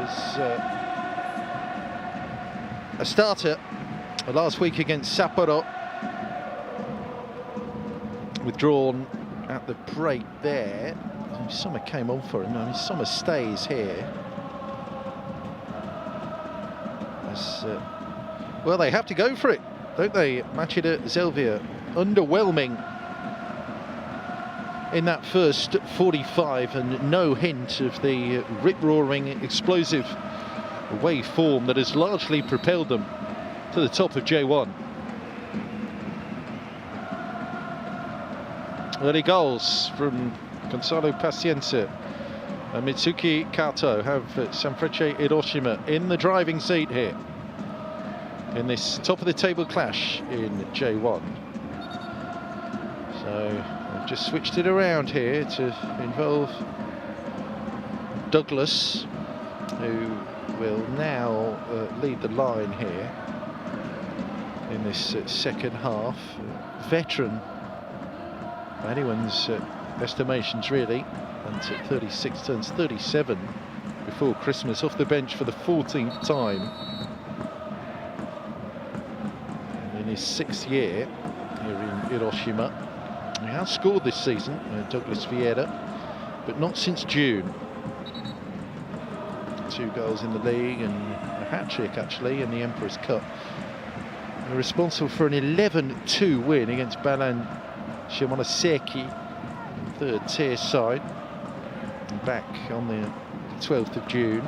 was a starter last week against Sapporo. Withdrawn at the break there. Sommer came on for him. I mean, Sommer stays here. As, well, they have to go for it, don't they? Machida Zelvia underwhelming in that first 45, and no hint of the rip-roaring, explosive away form that has largely propelled them to the top of J1. Early goals from Gonzalo Pacienza and Mitsuki Kato have Sanfrecce Hiroshima in the driving seat here in this top of the table clash in J1. So I've just switched it around here to involve Douglas, who will now lead the line here in this second half. Veteran by anyone's estimations, really, and at 36 turns 37 before Christmas, off the bench for the 14th time in his 6th year here in Hiroshima. He has scored this season, Douglas Vieira, but not since June. 2 goals in the league and a hat-trick actually in the Emperor's Cup. They're responsible for an 11-2 win against Balan Shimonoseki, third tier side, back on the 12th of June.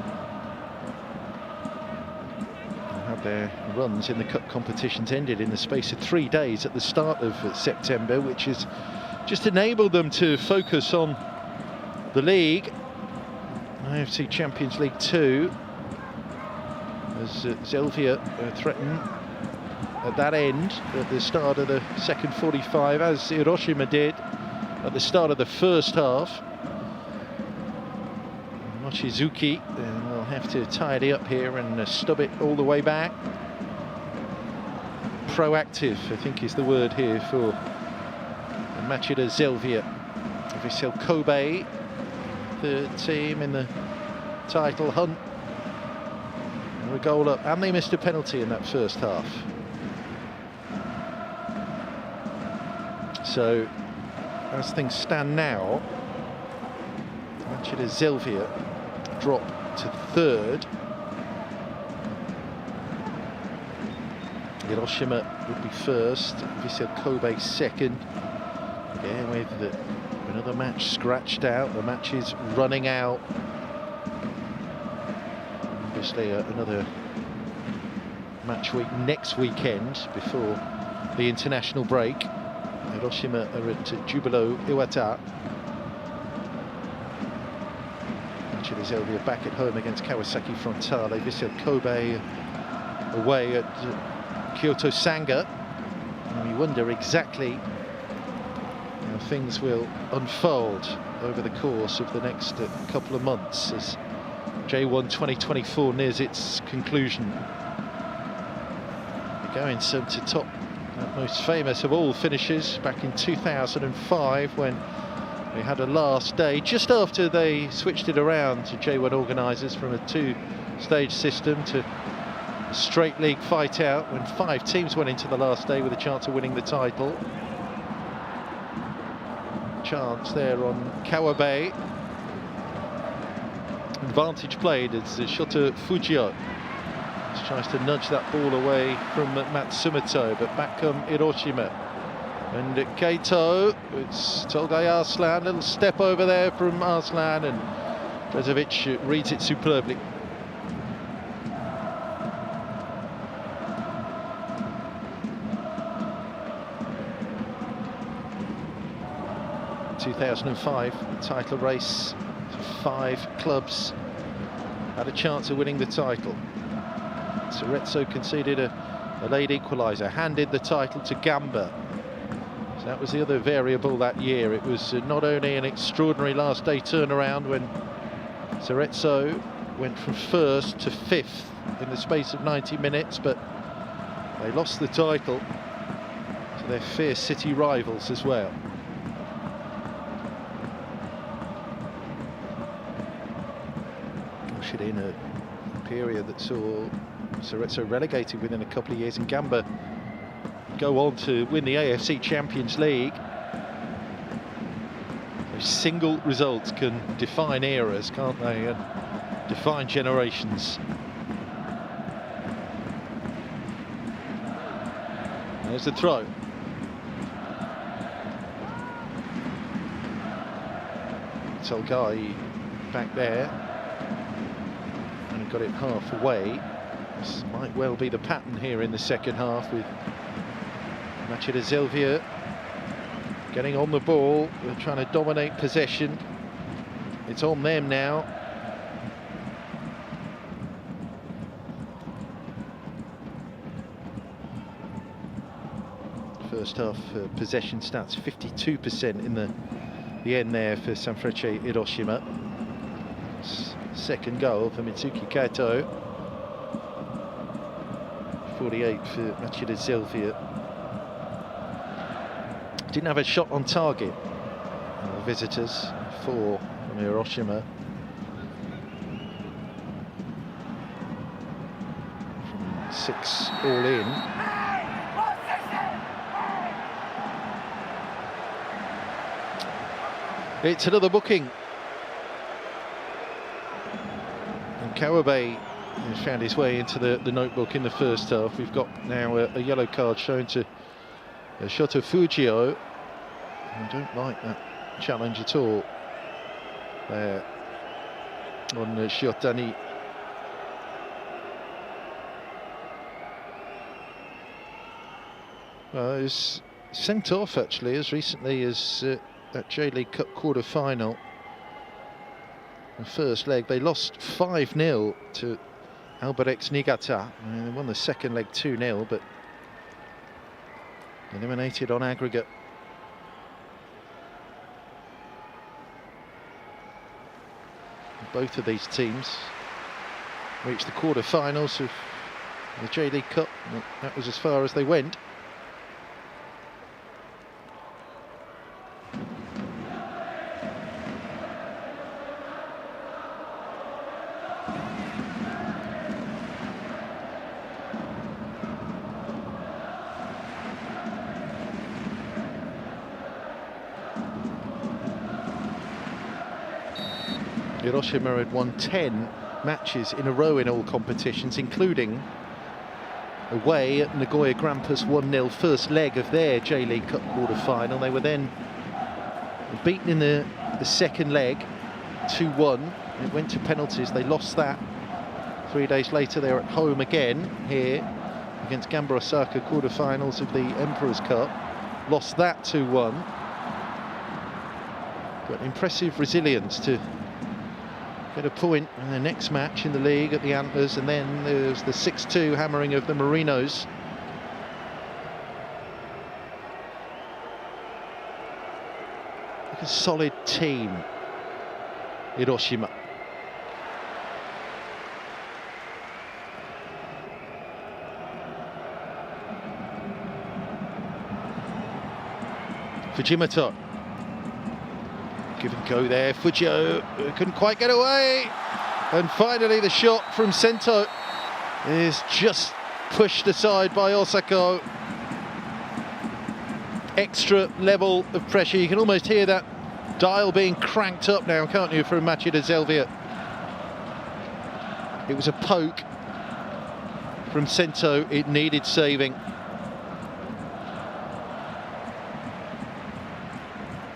They had their runs in the cup competitions ended in the space of 3 days at the start of September, which has just enabled them to focus on the league, AFC Champions League 2, as Zelvia threaten at that end at the start of the second 45, as Hiroshima did at the start of the first half. Mochizuki will have to tidy up here and stub it all the way back. Proactive, I think, is the word here for Machida Zelvia. Vissel Kobe, third team in the title hunt. And a goal up, and they missed a penalty in that first half. So, as things stand now, Machida Zelvia drop to third. Hiroshima would be first, Vissel Kobe second. Again, with another match scratched out, the match is running out. Obviously another match week next weekend before the international break. Hiroshima are at Jubilo Iwata. Machida Zelvia back at home against Kawasaki Frontale. Vissel Kobe away at Kyoto Sanga. And we wonder exactly how things will unfold over the course of the next couple of months as J1 2024 nears its conclusion. We're going to top that most famous of all finishes back in 2005, when we had a last day just after they switched it around to J1 organisers from a 2-stage system to a straight league fight out, when 5 teams went into the last day with a chance of winning the title. Chance there on Kawabe. Advantage played as Shota Fujio tries to nudge that ball away from Matsumoto, but back come Hiroshima. And Keito, it's Tolgay Arslan, little step over there from Arslan, and Brezovic reads it superbly. In 2005, title race, 5 clubs had a chance of winning the title. Cerezo conceded a late equaliser, handed the title to Gamba. So that was the other variable that year. It was not only an extraordinary last day turnaround when Cerezo went from 1st to 5th in the space of 90 minutes, but they lost the title to their fierce city rivals as well. Push it in period that saw Sanfrecce relegated within a couple of years, and Gamba go on to win the AFC Champions League. Those single results can define eras, can't they, and define generations. There's the throw. Tolgai back there, and got it halfway. This might well be the pattern here in the second half, with Machida Zelvia getting on the ball. They're trying to dominate possession. It's on them now. First half possession stats 52% in the end there for Sanfrecce Hiroshima. Second goal for Mitsuki Kato. 48 for Machida Zelvia. Didn't have a shot on target. The visitors, 4 from Hiroshima. From 6 all in. It's another booking. And Kawabe has found his way into the notebook in the first half. We've got now a yellow card shown to Shoto Fujio. I don't like that challenge at all there on Shiotani. He was sent off actually as recently as that J-League Cup quarter-final. The first leg, they lost 5-0 to Albirex Niigata. They won the second leg 2-0, but eliminated on aggregate. Both of these teams reached the quarter-finals of the J-League Cup. That was as far as they went. Hiroshima had won 10 matches in a row in all competitions, including away at Nagoya Grampus 1-0 first leg of their J-League Cup quarter-final. They were then beaten in the second leg 2-1. It went to penalties. They lost that. 3 days later, they're at home again here against Gamba Osaka, quarter-finals of the Emperor's Cup. Lost that 2-1. But impressive resilience to get a point in the next match in the league at the Antlers, and then there's the 6-2 hammering of the Marinos. Like a solid team, Hiroshima. Fujimoto. Give and go there, Fujio couldn't quite get away, and finally the shot from Sento is just pushed aside by Osako. Extra level of pressure. You can almost hear that dial being cranked up now, can't you, from Machida Zelvia. It was a poke from Sento, it needed saving.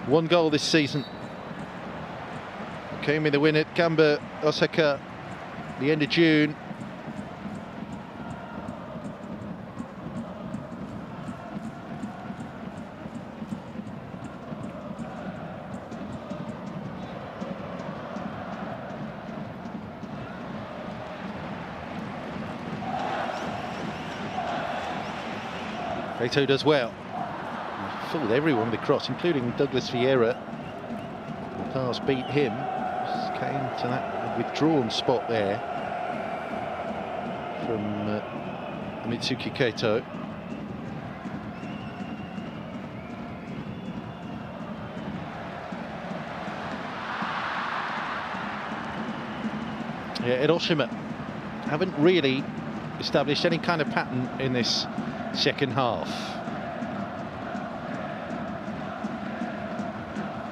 One goal this season. Came in the win at Gamba Osaka the end of June. Kato does well. He fooled everyone with the cross, including Douglas Vieira. The pass beat him. Just came to that withdrawn spot there from Mitsuki Kato. Yeah, Hiroshima haven't really established any kind of pattern in this second half.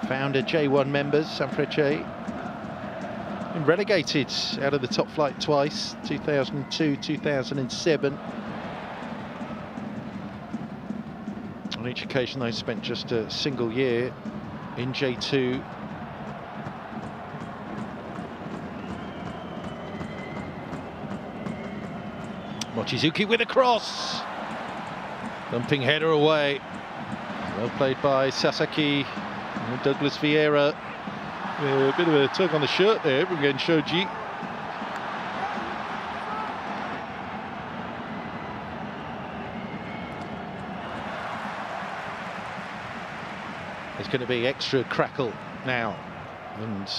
Founder J1 members, Sanfrecce, been relegated out of the top flight twice, 2002, 2007. On each occasion they spent just a single year in J2. Mochizuki with a cross, dumping header away, well played by Sasaki. Douglas Vieira, a bit of a tug on the shirt there from Genshoji. There's going to be extra crackle now and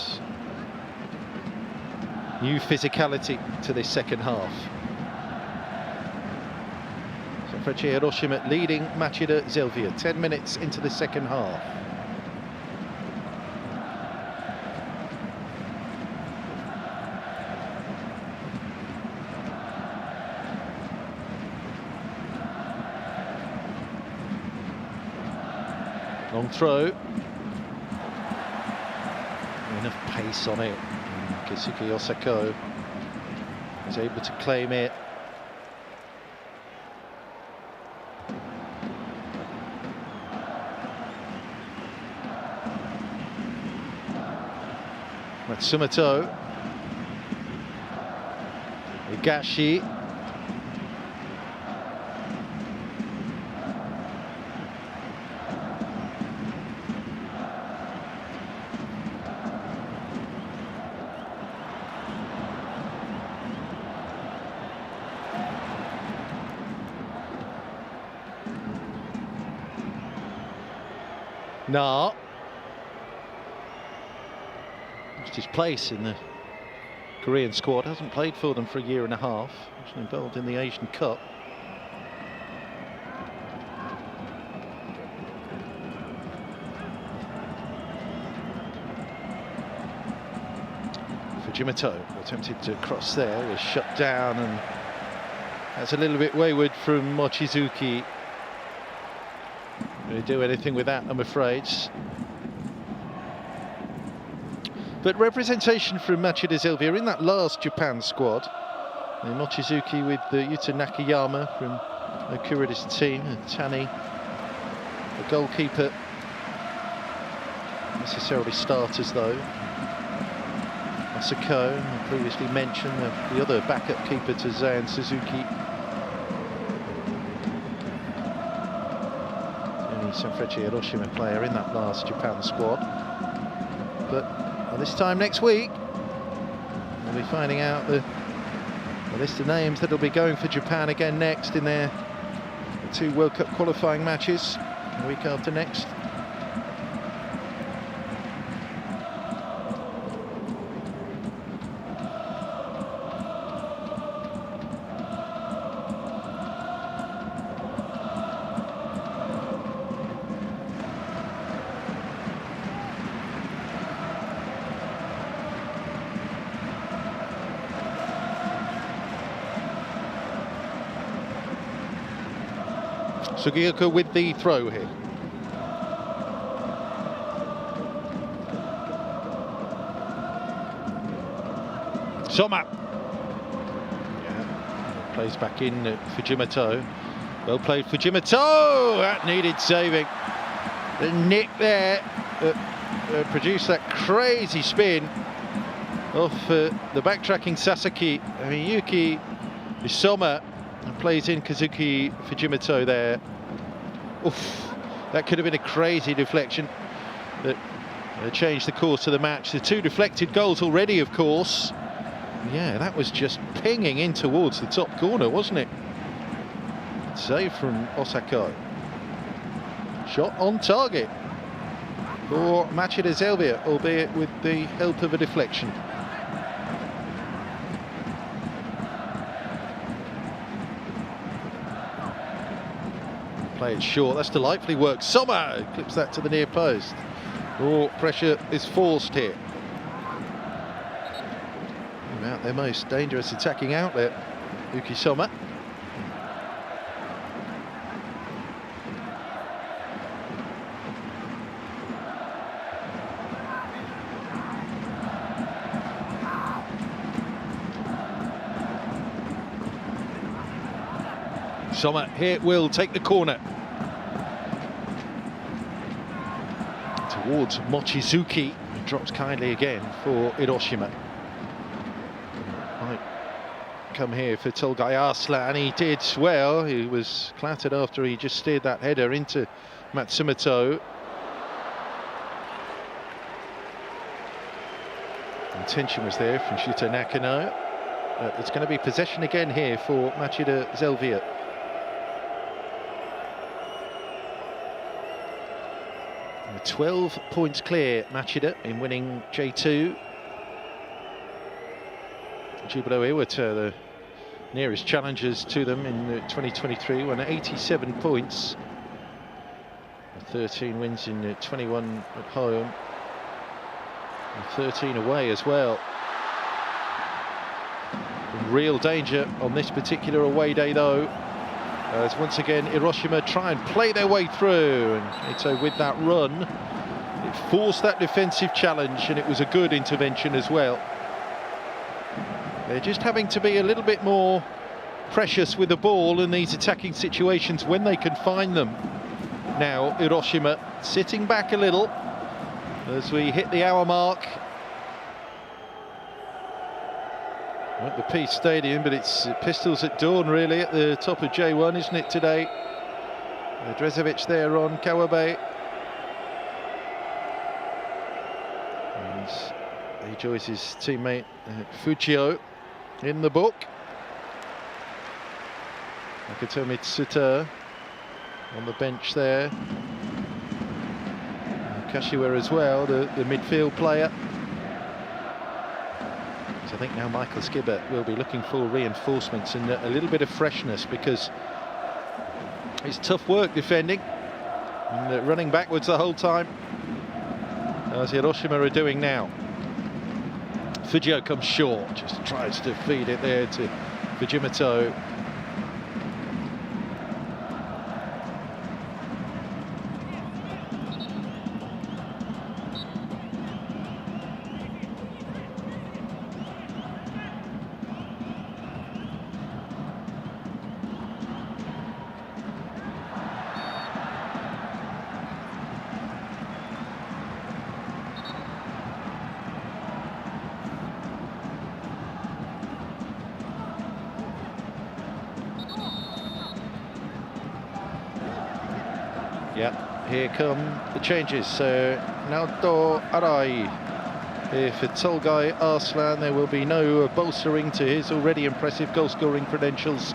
new physicality to this second half. Sanfrecce Hiroshima leading Machida Zelvia 10 minutes into the second half. Long throw. Enough pace on it. Keisuke Osako is able to claim it. Matsumoto. Higashi. Nah. Lost his place in the Korean squad. Hasn't played for them for a year and a half. Was involved in the Asian Cup. Fujimoto attempted to cross there, was shut down, and that's a little bit wayward from Mochizuki. Going to do anything with that, I'm afraid. But representation from Machida Zelvia in that last Japan squad. And Mochizuki with Yuta Nakayama from Okura's team, and Tani, the goalkeeper. Not necessarily starters though. Osako, previously mentioned, the other backup keeper to Zayan Suzuki. Sanfrecce Hiroshima player in that last Japan squad. But this time next week, we'll be finding out the list of names that will be going for Japan again next in their 2 World Cup qualifying matches the week after next. Sugiyuka with the throw here. Soma. Yeah, plays back in Fujimoto. Well played Fujimoto. That needed saving. The nick there produced that crazy spin off the backtracking Sasaki. I mean, Yuki Soma plays in Kazuki Fujimoto there. Oof, that could have been a crazy deflection that changed the course of the match. The 2 deflected goals already, of course. Yeah, that was just pinging in towards the top corner, wasn't it? Save from Osako. Shot on target for Machida Zelvia, albeit with the help of a deflection. Play it short, that's delightfully worked. Sommer clips that to the near post. Oh, pressure is forced here. Out their most dangerous attacking outlet, Yuki Soma. Soma here will take the corner towards Mochizuki, who drops kindly again for Hiroshima. Might come here for Tolgay Arslan. He did well. He was clattered after he just steered that header into Matsumoto. Intention was there from Shuto Nakano. But it's going to be possession again here for Machida Zelvia. 12 points clear, Machida, in winning J2. Jubilo Iwata, the nearest challengers to them in 2023, won 87 points. 13 wins in 21 at home, and 13 away as well. In real danger on this particular away day, though, as once again Hiroshima try and play their way through, and Ito with that run, it forced that defensive challenge, and it was a good intervention as well. They're just having to be a little bit more precious with the ball in these attacking situations when they can find them. Now Hiroshima sitting back a little as we hit the hour mark at the Peace Stadium, but it's pistols at dawn really at the top of J1, isn't it, today? Drezovic there on Kawabe. And he joins his teammate Fujio in the book. Nakatomi Tsuta on the bench there. Kashiwa as well, the midfield player. So I think now Michael Skibber will be looking for reinforcements and a little bit of freshness, because it's tough work defending and running backwards the whole time, as Hiroshima are doing now. Fujio comes short, just tries to feed it there to Fujimoto. Yeah, here come the changes. So Naoto Arai here for Tolgay Arslan. There will be no bolstering to his already impressive goal-scoring credentials.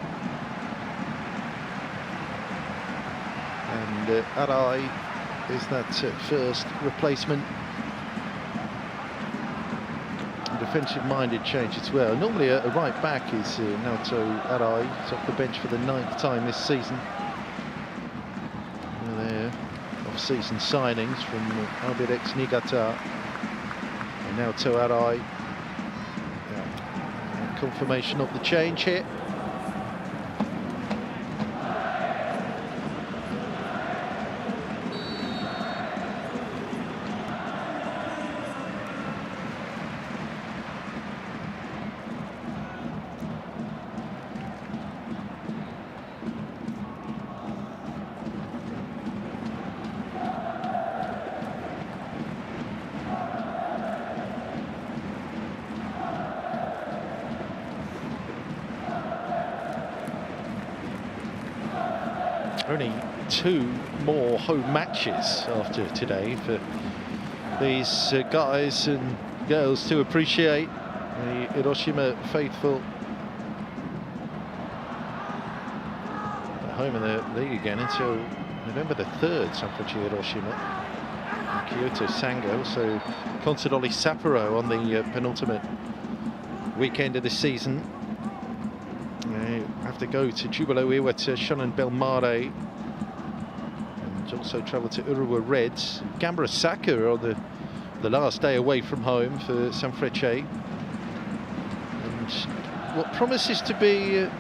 And Arai is that first replacement. Defensive-minded change as well. Normally a right back is Naoto Arai. He's off the bench for the 9th time this season. Off-season signings from Albirex Niigata and now Arai. Confirmation of the change here. Only 2 more home matches after today for these guys and girls to appreciate. The Hiroshima faithful at home in the league again until November the 3rd. Sanfrecce Hiroshima, Kyoto Sanga, also Consadole Sapporo on the penultimate weekend of the season. Have to go to Jubilo Iwata, Shonan Bellmare, and also travel to Urawa Reds. Gamba Osaka on the last day away from home for Sanfrecce. And what promises to be a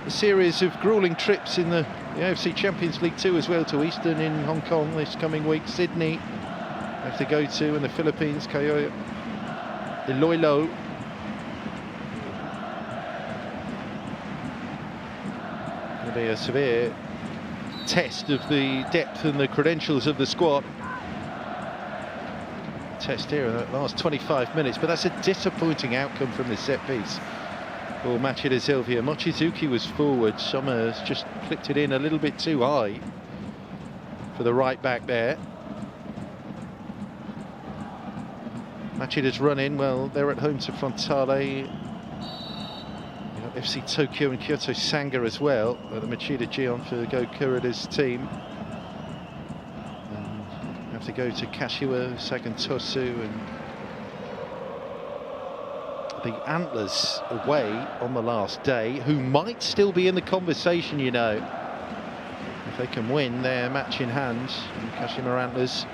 series of grueling trips in the AFC Champions League 2 as well, to Eastern in Hong Kong this coming week, Sydney have to go to, and the Philippines, Iloilo. It'll be a severe test of the depth and the credentials of the squad. Test here in the last 25 minutes, but that's a disappointing outcome from this set piece for Machida Zelvia. Mochizuki was forward. Summers just flicked it in a little bit too high for the right back there. Machida's run in, well, they're at home to Frontale. FC Tokyo and Kyoto Sanga as well, the Machida J1 for Go Kurida's team. And have to go to Kashiwa, Sagantosu, and the Antlers away on the last day, who might still be in the conversation, you know, if they can win their match in hand. And Kashima Antlers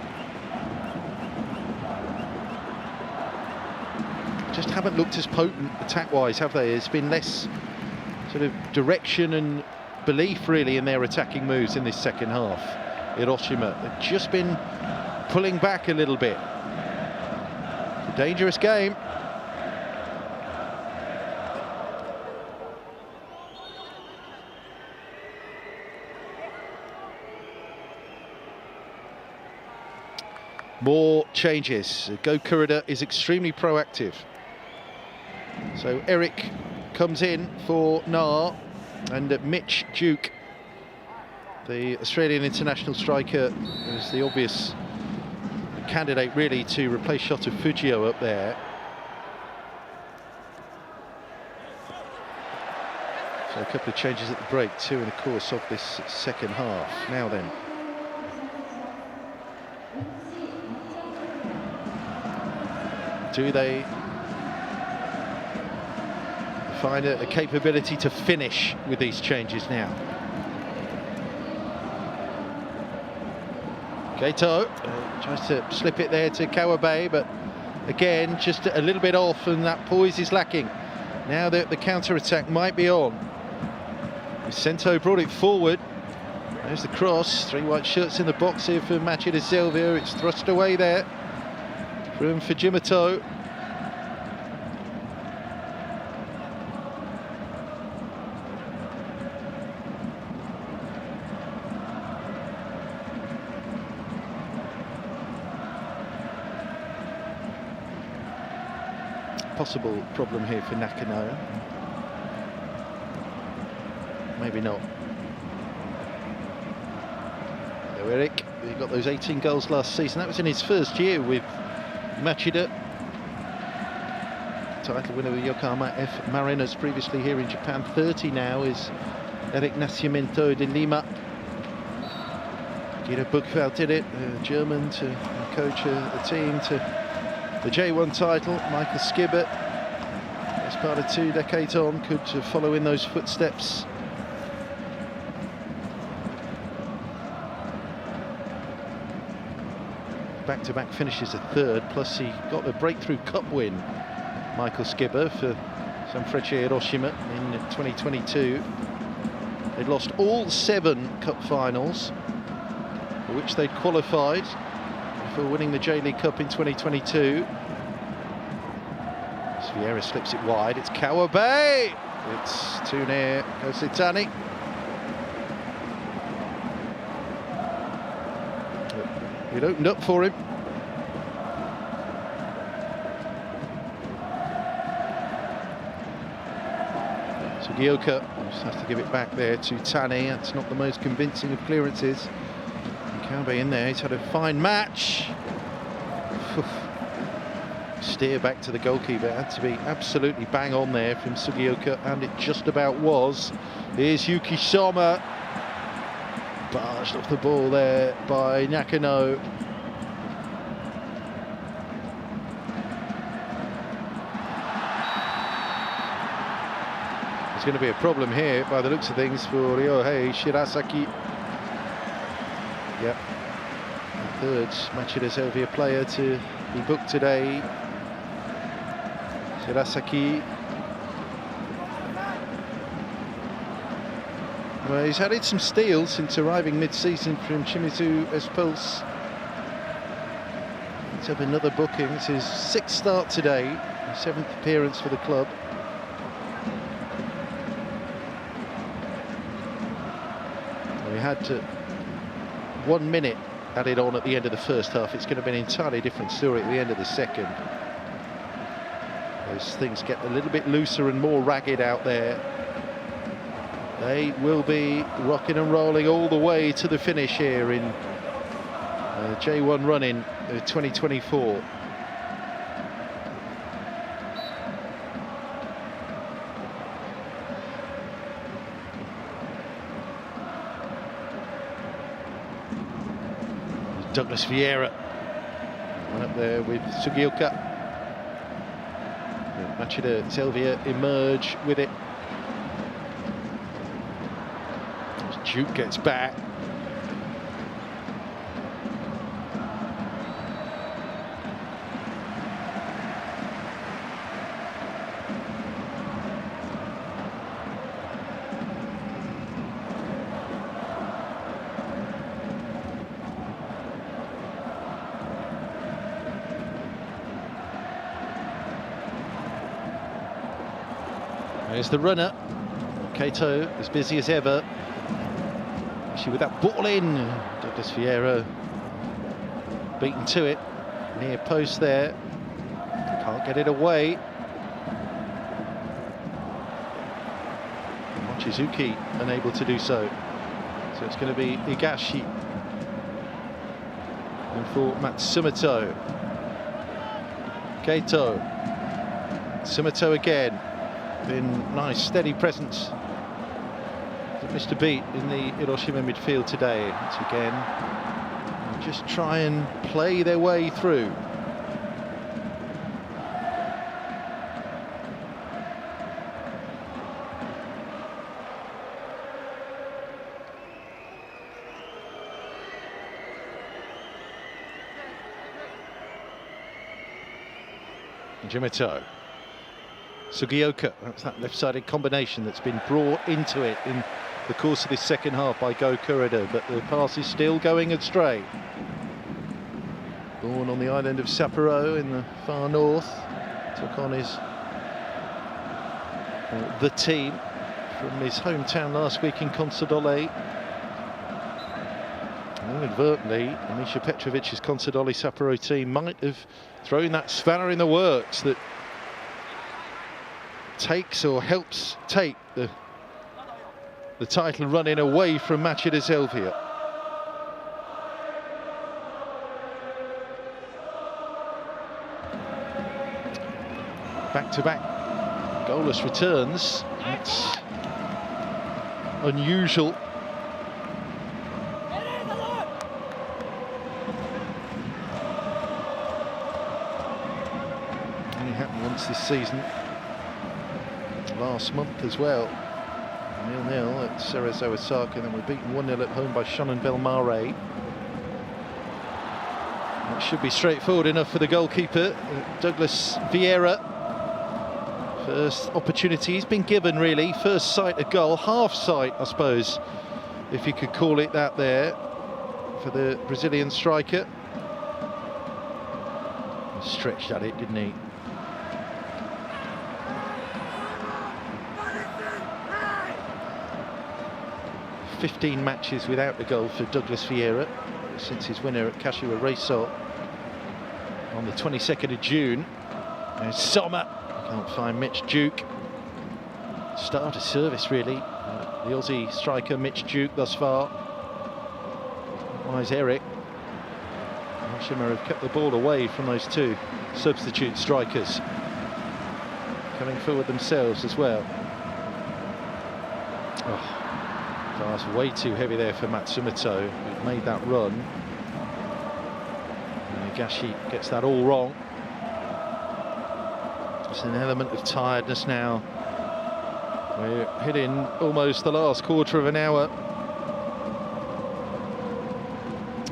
just haven't looked as potent attack-wise, have they? There's been less sort of direction and belief really in their attacking moves in this second half. Hiroshima, they've just been pulling back a little bit. It's a dangerous game. More changes. Go Kurida is extremely proactive. So Eric comes in for Nar, and Mitch Duke, the Australian international striker, is the obvious candidate really to replace Shota Fujio up there. So a couple of changes at the break, two in the course of this second half. Now then. Do they find a capability to finish with these changes now? Kato tries to slip it there to Kawabe, but again just a little bit off, and that poise is lacking. Now the counter-attack might be on. Sento brought it forward. There's the cross. Three white shirts in the box here for Machida Zelvia. It's thrust away there from Fujimoto. Possible problem here for Nakano. Maybe not. So Eric, he got those 18 goals last season. That was in his first year with Machida. Title winner with Yokohama F Mariners previously here in Japan. 30 now is Eric Nascimento de Lima. Guido Buchfeld did it, German to coach a team to the J1 title. Michael Skibbert, as part of 2 decades on, could follow in those footsteps. Back-to-back finishes, a third, plus he got a breakthrough cup win, Michael Skibbert, for Sanfrecce Hiroshima in 2022. They'd lost all 7 cup finals, for which they'd qualified for winning the J.League Cup in 2022. Vieira slips it wide, it's Kawabe! It's too near, Kositani. It opened up for him. Sugioka just has to give it back there to Tani. That's not the most convincing of clearances. Kawabe in there, he's had a fine match. Steer back to the goalkeeper, it had to be absolutely bang on there from Sugioka, and it just about was. Here's Yuki Soma, barged off the ball there by Nakano. There's going to be a problem here by the looks of things for Ryohei Shirasaki. Yep, the third Machida Zelvia player to be booked today. Shirasaki Well, he's added some steel since arriving mid-season from Shimizu S-Pulse. Let's have another booking. It's his 6th start today, 7th appearance for the club. We had 1 minute added on at the end of the first half. It's going to be an entirely different story at the end of the second. As things get a little bit looser and more ragged out there, they will be rocking and rolling all the way to the finish here in J1 running 2024. Douglas Vieira up there with Sugioka. Machida Zelvia emerge with it. Duke gets back. There's the runner. Kato as busy as ever. With that ball in, Douglas Vieira beaten to it, near post there, can't get it away. Mochizuki unable to do so, so it's going to be Higashi and for Matsumoto. Kato, Sumoto again, been nice steady presence. Missed a beat in the Hiroshima midfield today. Once again, just try and play their way through. Jimito. Sugioka, that's that left-sided combination that's been brought into it in the course of this second half by Go Kurida, but the pass is still going astray. Born on the island of Sapporo in the far north, took on his the team from his hometown last week in Consadole. Inadvertently, Misha Petrovic's Consadole Sapporo team might have thrown that spanner in the works that takes or helps take the title running away from Machida Zelvia. Back-to-back goalless returns. That's unusual. Only happened once this season. Last month as well. 0-0 at Cerezo Osaka, and then we're beaten 1-0 at home by Shonan Bellmare. That should be straightforward enough for the goalkeeper, Douglas Vieira. First opportunity he's been given, really. First sight of goal, half sight, I suppose, if you could call it that there, for the Brazilian striker. He stretched at it, didn't he? 15 matches without the goal for Douglas Vieira since his winner at Kashiwa Reysol on the 22nd of June. There's Sommer, can't find Mitch Duke. Start of service, really. The Aussie striker Mitch Duke thus far. Wise Eric. Hiroshima have kept the ball away from those two substitute strikers, coming forward themselves as well. Oh. Pass way too heavy there for Matsumoto, who made that run. And Higashi gets that all wrong. It's an element of tiredness now. We're hitting almost the last quarter of an hour.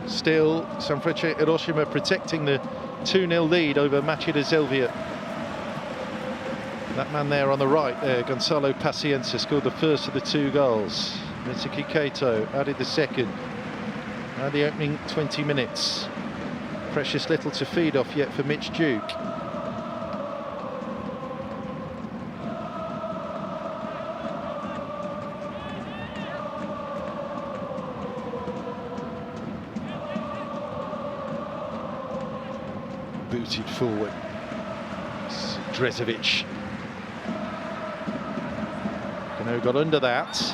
Still, Sanfrecce Hiroshima protecting the 2-0 lead over Machida Zelvia. That man there on the right there, Gonzalo Pacienza, scored the first of the two goals. Mitsuki Kato added the second. Now the opening 20 minutes. Precious little to feed off yet for Mitch Duke. Booted forward. Drezovic. Kano got under that.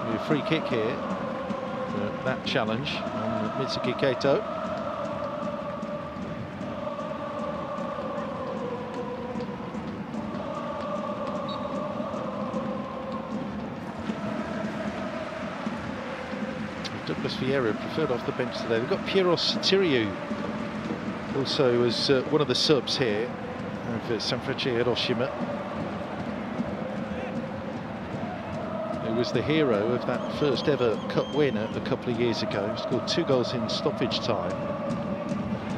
A free kick here for that challenge on Mitsuki Kato. Douglas Vieira preferred off the bench today. They've got Piros Tiriou also as one of the subs here for Sanfrecce Hiroshima. Who was the hero of that first ever cup win a couple of years ago. He scored 2 goals in stoppage time.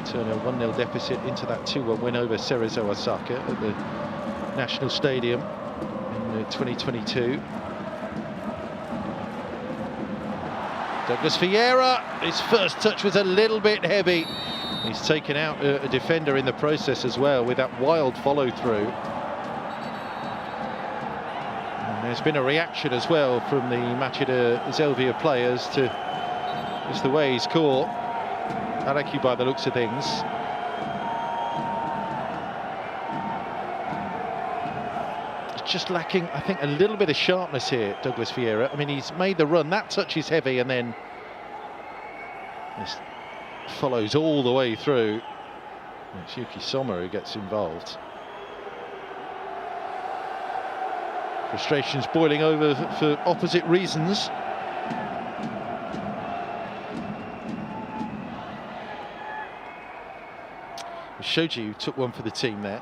Turn a 1-0 deficit into that 2-1 win over Cerezo Osaka at the National Stadium in 2022. Douglas Vieira, his first touch was a little bit heavy. He's taken out a defender in the process as well with that wild follow-through. And there's been a reaction as well from the Machida Zelvia players to just the way he's caught. Araki by the looks of things. Just lacking, I think, a little bit of sharpness here, Douglas Vieira. I mean, he's made the run. That touch is heavy, and then this follows all the way through. It's Yuki Soma who gets involved. Frustrations boiling over for opposite reasons. Shoji took one for the team there.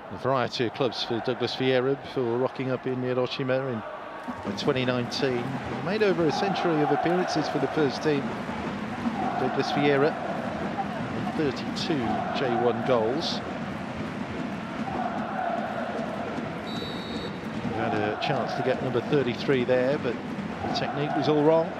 A variety of clubs for Douglas Vieira before rocking up in Hiroshima in 2019. He made over a century of appearances for the first team. Douglas Vieira, 32 J1 goals. He had a chance to get number 33 there, but the technique was all wrong.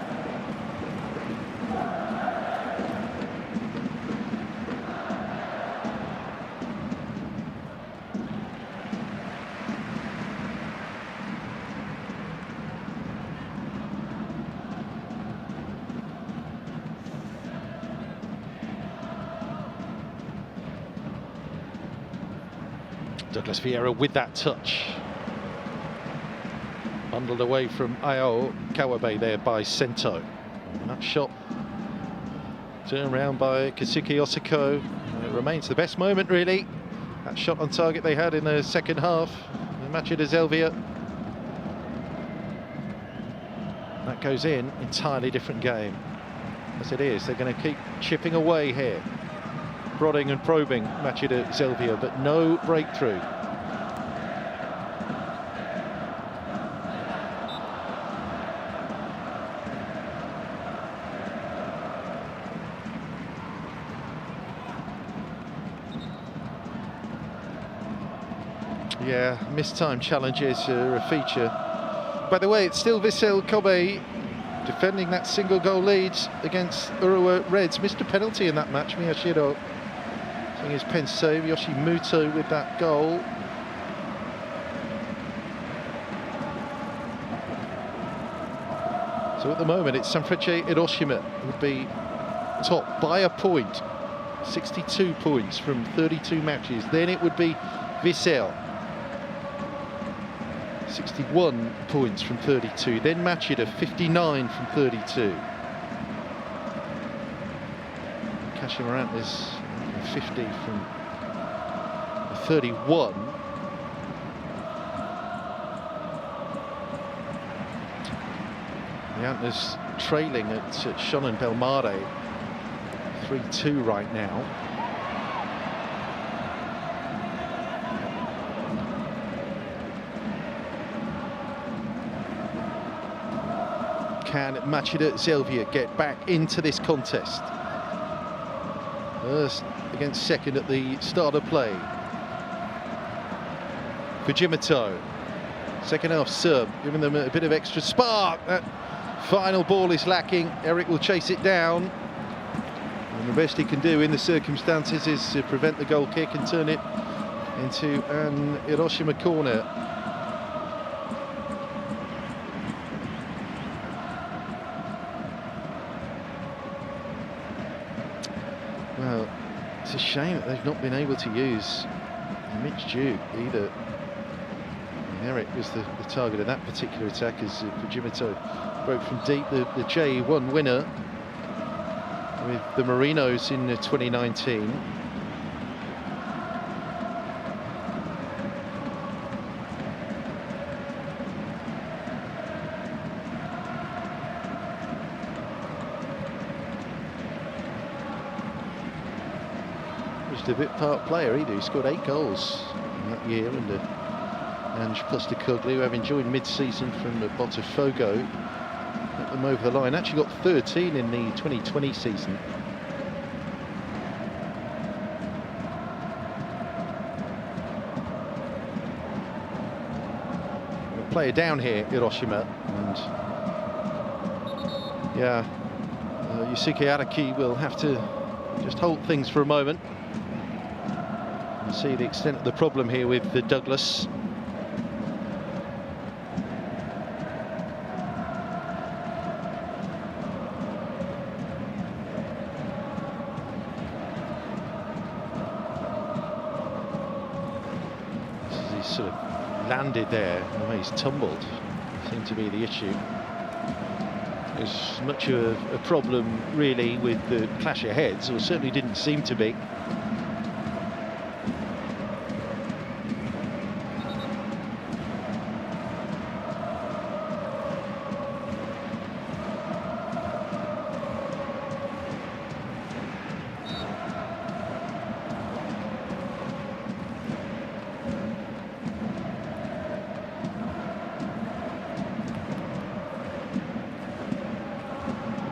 Douglas Vieira with that touch. Bundled away from Ayao Kawabe there by Sento. And that shot turned around by Kazuki Osako. It remains the best moment, really. That shot on target they had in the second half. The Machida Zelvia. That goes in, entirely different game. As it is, they're going to keep chipping away here. Prodding and probing Machida Zelvia, but no breakthrough. Yeah, missed time challenges are a feature. By the way, it's still Vissel Kobe defending that single goal lead against Urawa Reds. Missed a penalty in that match, Miyashiro. Seeing his pen save, Yoshimoto with that goal. So at the moment it's Sanfrecce Hiroshima would be top by a point. 62 points from 32 matches. Then it would be Vissel. 61 points from 32. Then Machida 59 from 32. Kashimaran is 50 from 31. The Antlers trailing at Shonan Belmare 3-2 right now. can Machida Zelvia get back into this contest? First against second at the start of play. Fujimoto, second half serve, giving them a bit of extra spark. That final ball is lacking. Eric will chase it down. And the best he can do in the circumstances is to prevent the goal kick and turn it into an Hiroshima corner. Well, it's a shame that they've not been able to use Mitch Duke either. Eric was the target of that particular attack as Fujimoto broke from deep. The J1 winner with the Marinos in 2019. Just a bit part player either. He scored 8 goals in that year under Ange Postecoglou, having joined mid-season from Botafogo. Got them over the line. Actually got 13 in the 2020 season. Player down here, Hiroshima, and yeah, Yusuke Araki will have to just hold things for a moment and see the extent of the problem here with the Douglas. Sort of landed there, the way he's tumbled seemed to be the issue. As much of a problem really with the clash of heads, or certainly didn't seem to be.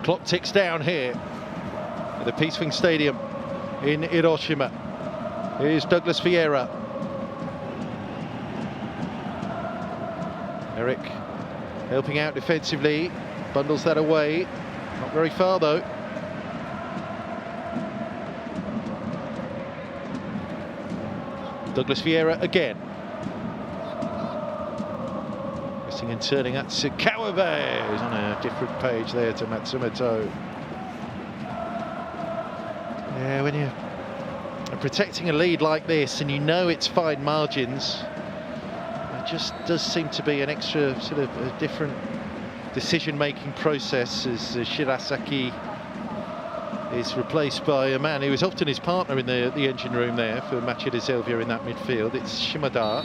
Clock ticks down here at the Peace Wing Stadium in Hiroshima. Here's Douglas Vieira. Eric helping out defensively, bundles that away. Not very far though. Douglas Vieira again. And turning that to Kawabe, who's on a different page there to Matsumoto. Yeah, when you're protecting a lead like this and you know it's fine margins, it just does seem to be an extra sort of a different decision-making process as Shirasaki is replaced by a man who was often his partner in the engine room there for Machida Zelvia in that midfield. It's Shimada.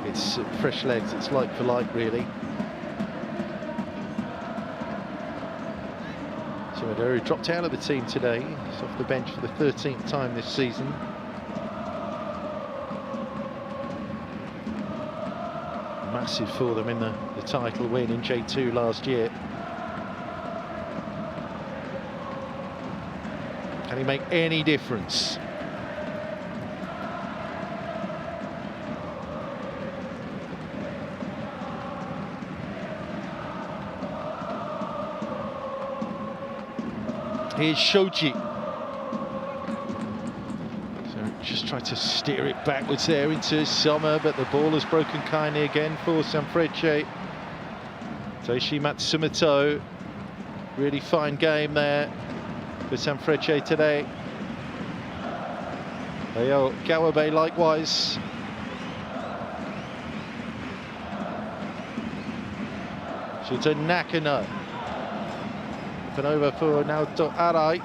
It's fresh legs, it's like for like really. Shimada, who dropped out of the team today, he's off the bench for the 13th time this season. Massive for them in the title win in J2 last year. Can he make any difference? Here's Shoji. So just try to steer it backwards there into Sommer, but the ball has broken kindly again for Sanfrecce. Taishi Matsumoto. Really fine game there for Sanfrecce today. Ayo Kawabe likewise. Shuto Nakano. Over for Naoto Arai.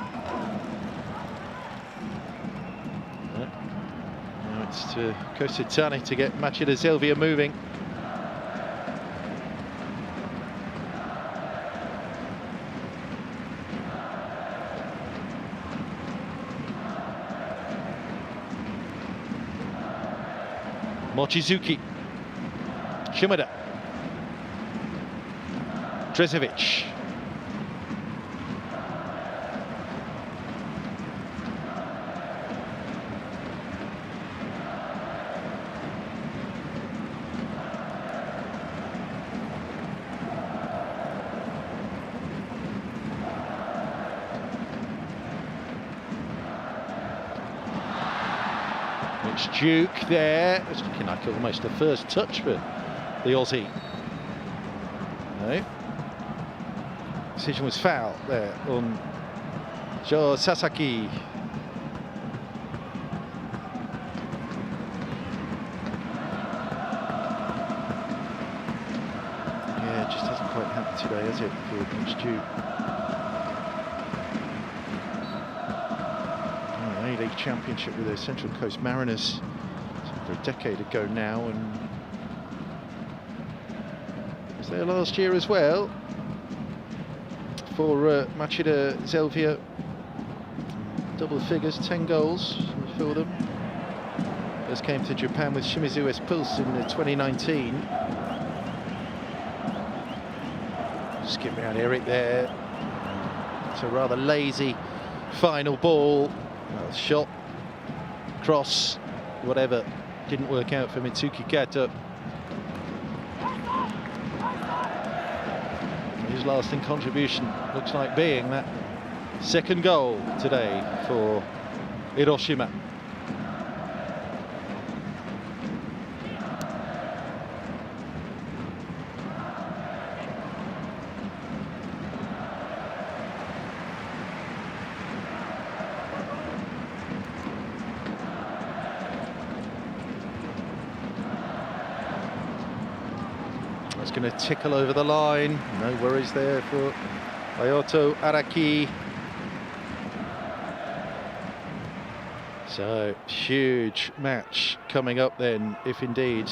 Now it's to Kositani to get Machida Zelvia moving. Mochizuki. Shimada. Drezevic. It's Duke there. It's looking like almost a first touch for the Aussie. No. Decision was foul there on Jo Sasaki. Yeah, it just hasn't quite happened today, has it, for Mitch Duke? A-League Championship with the Central Coast Mariners over a decade ago now, and was there last year as well for Machida Zelvia. Double figures, 10 goals for them. First came to Japan with Shimizu S-Pulse in 2019. Skip round Eric there. It's a rather lazy final ball. Well, shot, cross, whatever, didn't work out for Mitsuki Kato. His lasting contribution looks like being that second goal today for Hiroshima. It's going to tickle over the line. No worries there for Ayoto Araki. So, huge match coming up then, if indeed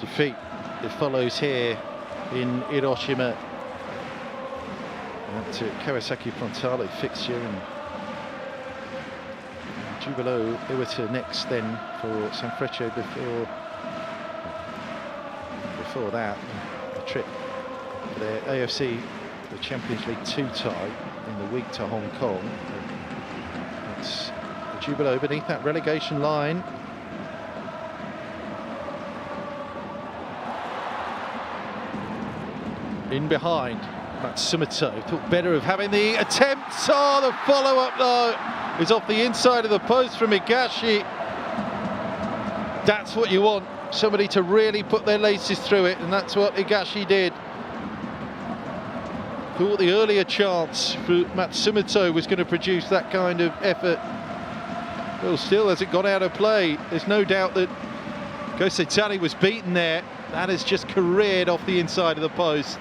defeat it follows here in Hiroshima. At Kawasaki Frontale fixture, and Jubilo Iwata next then for Sanfrecce before that, a trip for their AFC, the Champions League 2 tie in the week to Hong Kong. It's the Jubilo beneath that relegation line. In behind, Matsumoto thought better of having the attempt. Oh, the follow-up though is off the inside of the post from Higashi. That's what you want. Somebody to really put their laces through it, and that's what Higashi did. Thought the earlier chance for Matsumoto was going to produce that kind of effort. Well, still hasn't gone out of play. There's no doubt that Kosetani was beaten there. That has just careered off the inside of the post.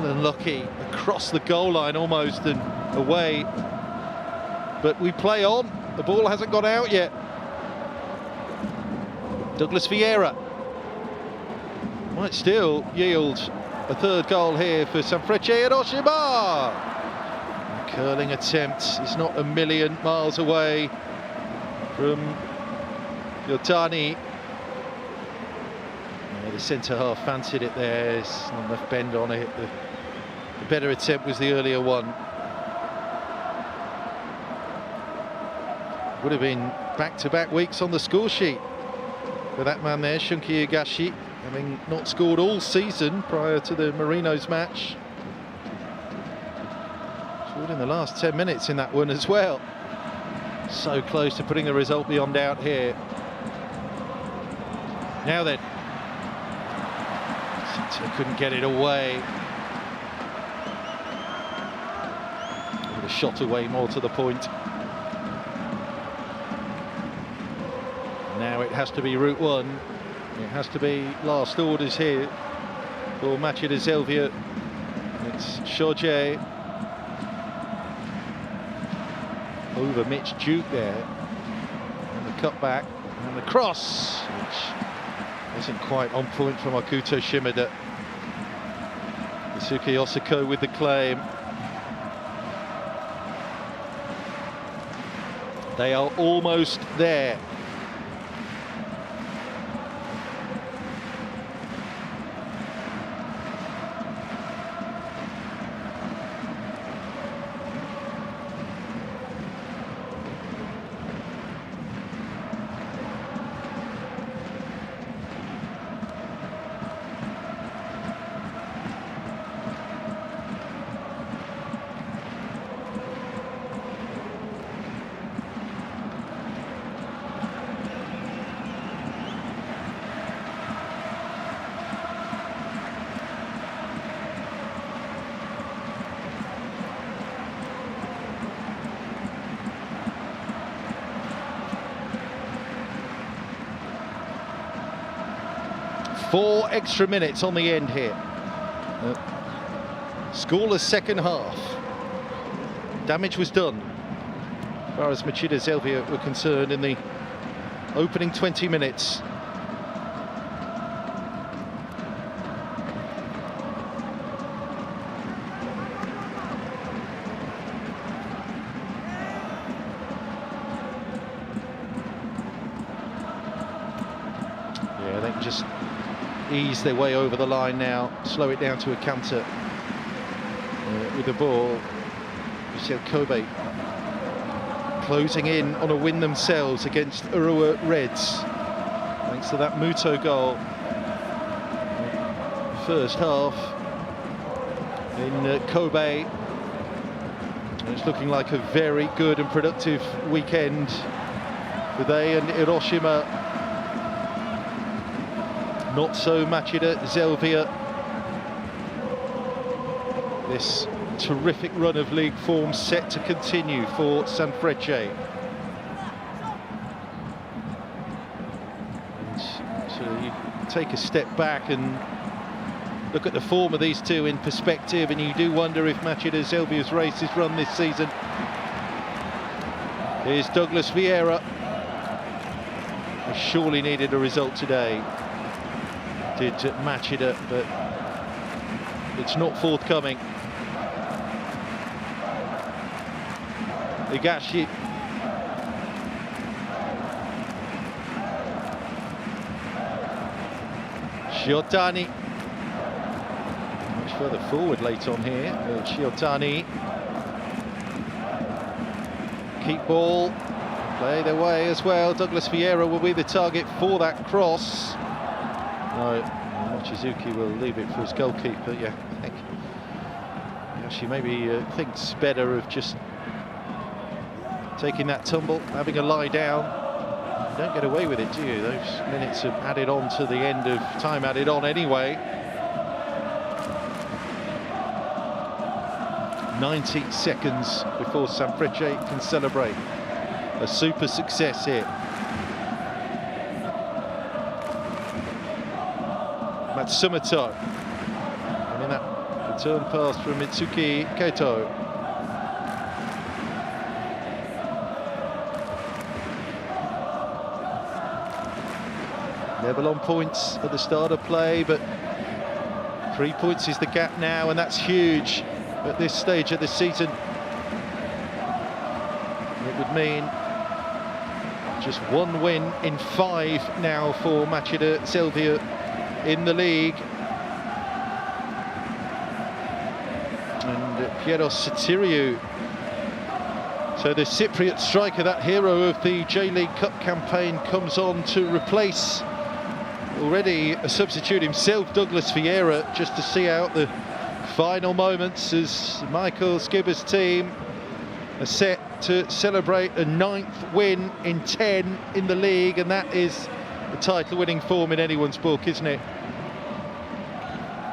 Unlucky, across the goal line almost and away. But we play on. The ball hasn't gone out yet. Douglas Vieira might still yield a third goal here for Sanfrecce Hiroshima. A curling attempt is not a million miles away from Yotani. Yeah, the centre half fancied it there. There's not enough bend on it. The better attempt was the earlier one. Would have been back-to-back weeks on the score sheet for that man there, Shunki Higashi, having not scored all season prior to the Marinos match. Scored in the last 10 minutes in that one as well. So close to putting the result beyond doubt here. Now then, Center couldn't get it away. Would have shot away more to the point. Now it has to be route one. It has to be last orders here for Machida Zelvia. It's Shoje over Mitch Duke there. And the cutback and the cross, which isn't quite on point from Makoto Shimada. Isuke Osako with the claim. They are almost there. 4 extra minutes on the end here. Scoreless second half. Damage was done, as far as Machida Zelvia were concerned, in the opening 20 minutes. Yeah, they can just ease their way over the line now, slow it down to a counter with the ball. Kobe closing in on a win themselves against Urawa Reds, thanks to that Muto goal. First half in Kobe. It's looking like a very good and productive weekend for they and Hiroshima. Not so Machida Zelvia. This terrific run of league form set to continue for Sanfrecce. And so you take a step back and look at the form of these two in perspective, and you do wonder if Machida Zelvia's race is run this season. Here's Douglas Vieira. He surely needed a result today, did Machida, but it's not forthcoming. Higashi. Shiotani. Much further forward late on here. Shiotani. Keep ball. Play their way as well. Douglas Vieira will be the target for that cross. No, Mochizuki will leave it for his goalkeeper. Yeah, I think Higashi maybe thinks better of just taking that tumble, having a lie down. You don't get away with it, do you? Those minutes are added on to the end of time added on anyway. 90 seconds before Sanfrecce can celebrate a super success here. Matsumoto, and in that return pass from Mitsuki Keito. Level on points at the start of play, but 3 points is the gap now, and that's huge at this stage of the season. It would mean just 1 win in 5 now for Machida Zelvia in the league. And Piero Sotiriou, so the Cypriot striker, that hero of the J-League Cup campaign, comes on to replace already a substitute himself, Douglas Vieira, just to see out the final moments as Michael Skibber's team are set to celebrate a 9th win in 10 in the league, and that is a title-winning form in anyone's book, isn't it?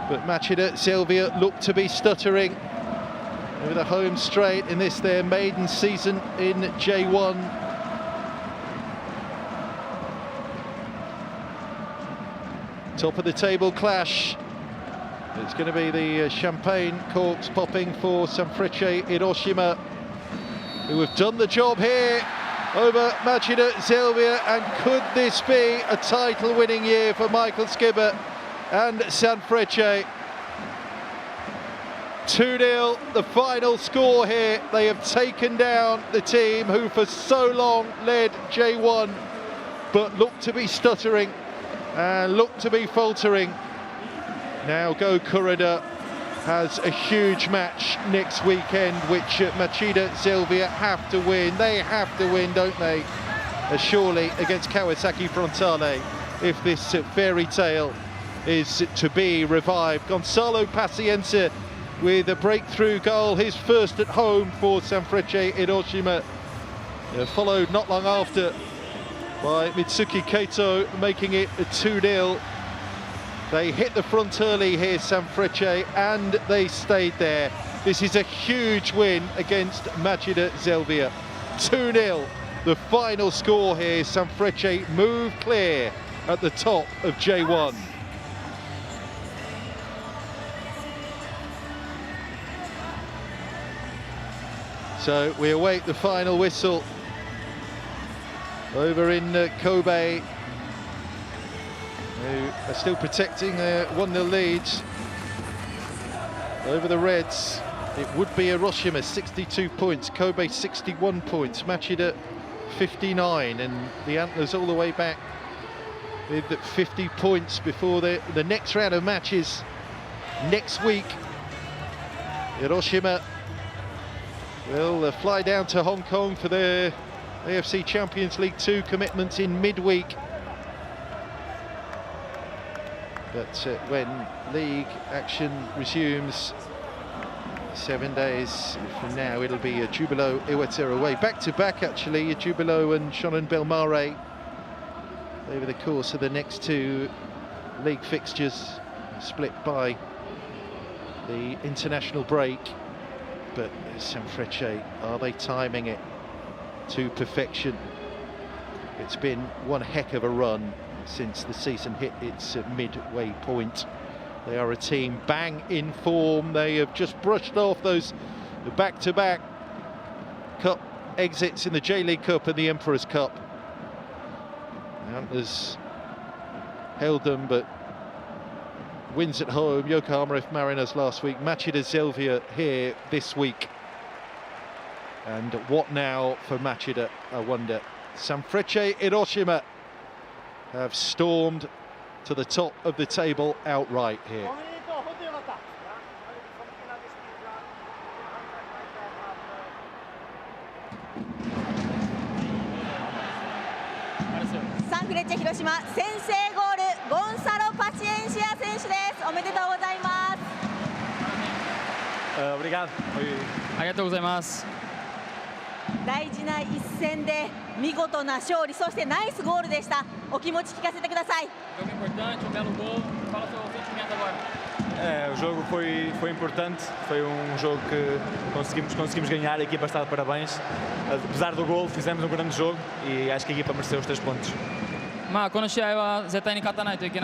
But Machida Zelvia look to be stuttering over the home straight in this their maiden season in J1. Top of the table clash. It's going to be the champagne corks popping for Sanfrecce Hiroshima, who have done the job here over Machida Zelvia. And could this be a title-winning year for Michael Skibber and Sanfrecce? 2-0, the final score here. They have taken down the team who for so long led J1, but look to be stuttering and look to be faltering. Now Go Kurada has a huge match next weekend, which Machida Zelvia have to win. They have to win, don't they? Surely against Kawasaki Frontale, if this fairy tale is to be revived. Gonzalo Pacienza with a breakthrough goal, his first at home for Sanfrecce Hiroshima, followed not long after by Mitsuki Keito, making it a 2-0. They hit the front early here, Sanfrecce, and they stayed there. This is a huge win against Machida Zelvia. 2-0, the final score here. Sanfrecce move clear at the top of J1. So we await the final whistle over in Kobe, who are still protecting their 1-0 leads over the Reds. It would be Hiroshima 62 points, Kobe 61 points, Machida 59, and the Antlers all the way back with 50 points before the next round of matches next week. Hiroshima will fly down to Hong Kong for their AFC Champions League 2 commitments in midweek. But when league action resumes 7 days from now, it'll be Jubilo Iwata away. Back-to-back, actually, Jubilo and Shonan Belmare over the course of the next 2 league fixtures, split by the international break. But Sanfrecce, are they timing it to perfection? It's been one heck of a run since the season hit its midway point. They are a team bang in form. They have just brushed off those back-to-back cup exits in the J.League Cup and the Emperor's Cup. The Antlers held them, but wins at home, Yokohama F Mariners last week, Machida Zelvia here this week. And what now for Machida, I wonder? Sanfrecce Hiroshima have stormed to the top of the table outright here. Sanfrecce Hiroshima 先制ゴール、ゴンサロ・パチエンシア選手です。おめでとうございます。Obrigado. ありがとうございます。大事な一戦で見事な勝利、そしてナイスゴールでした。お気持ち聞かせてください。Jogo importante, belo gol. Fala seu sentimento agora. O jogo foi importante, foi jogo que conseguimos ganhar, a equipa está de parabéns. Apesar do gol, fizemos grande jogo e acho que a equipa mereceu os 3 pontos. この試合は絶対に勝たないといけない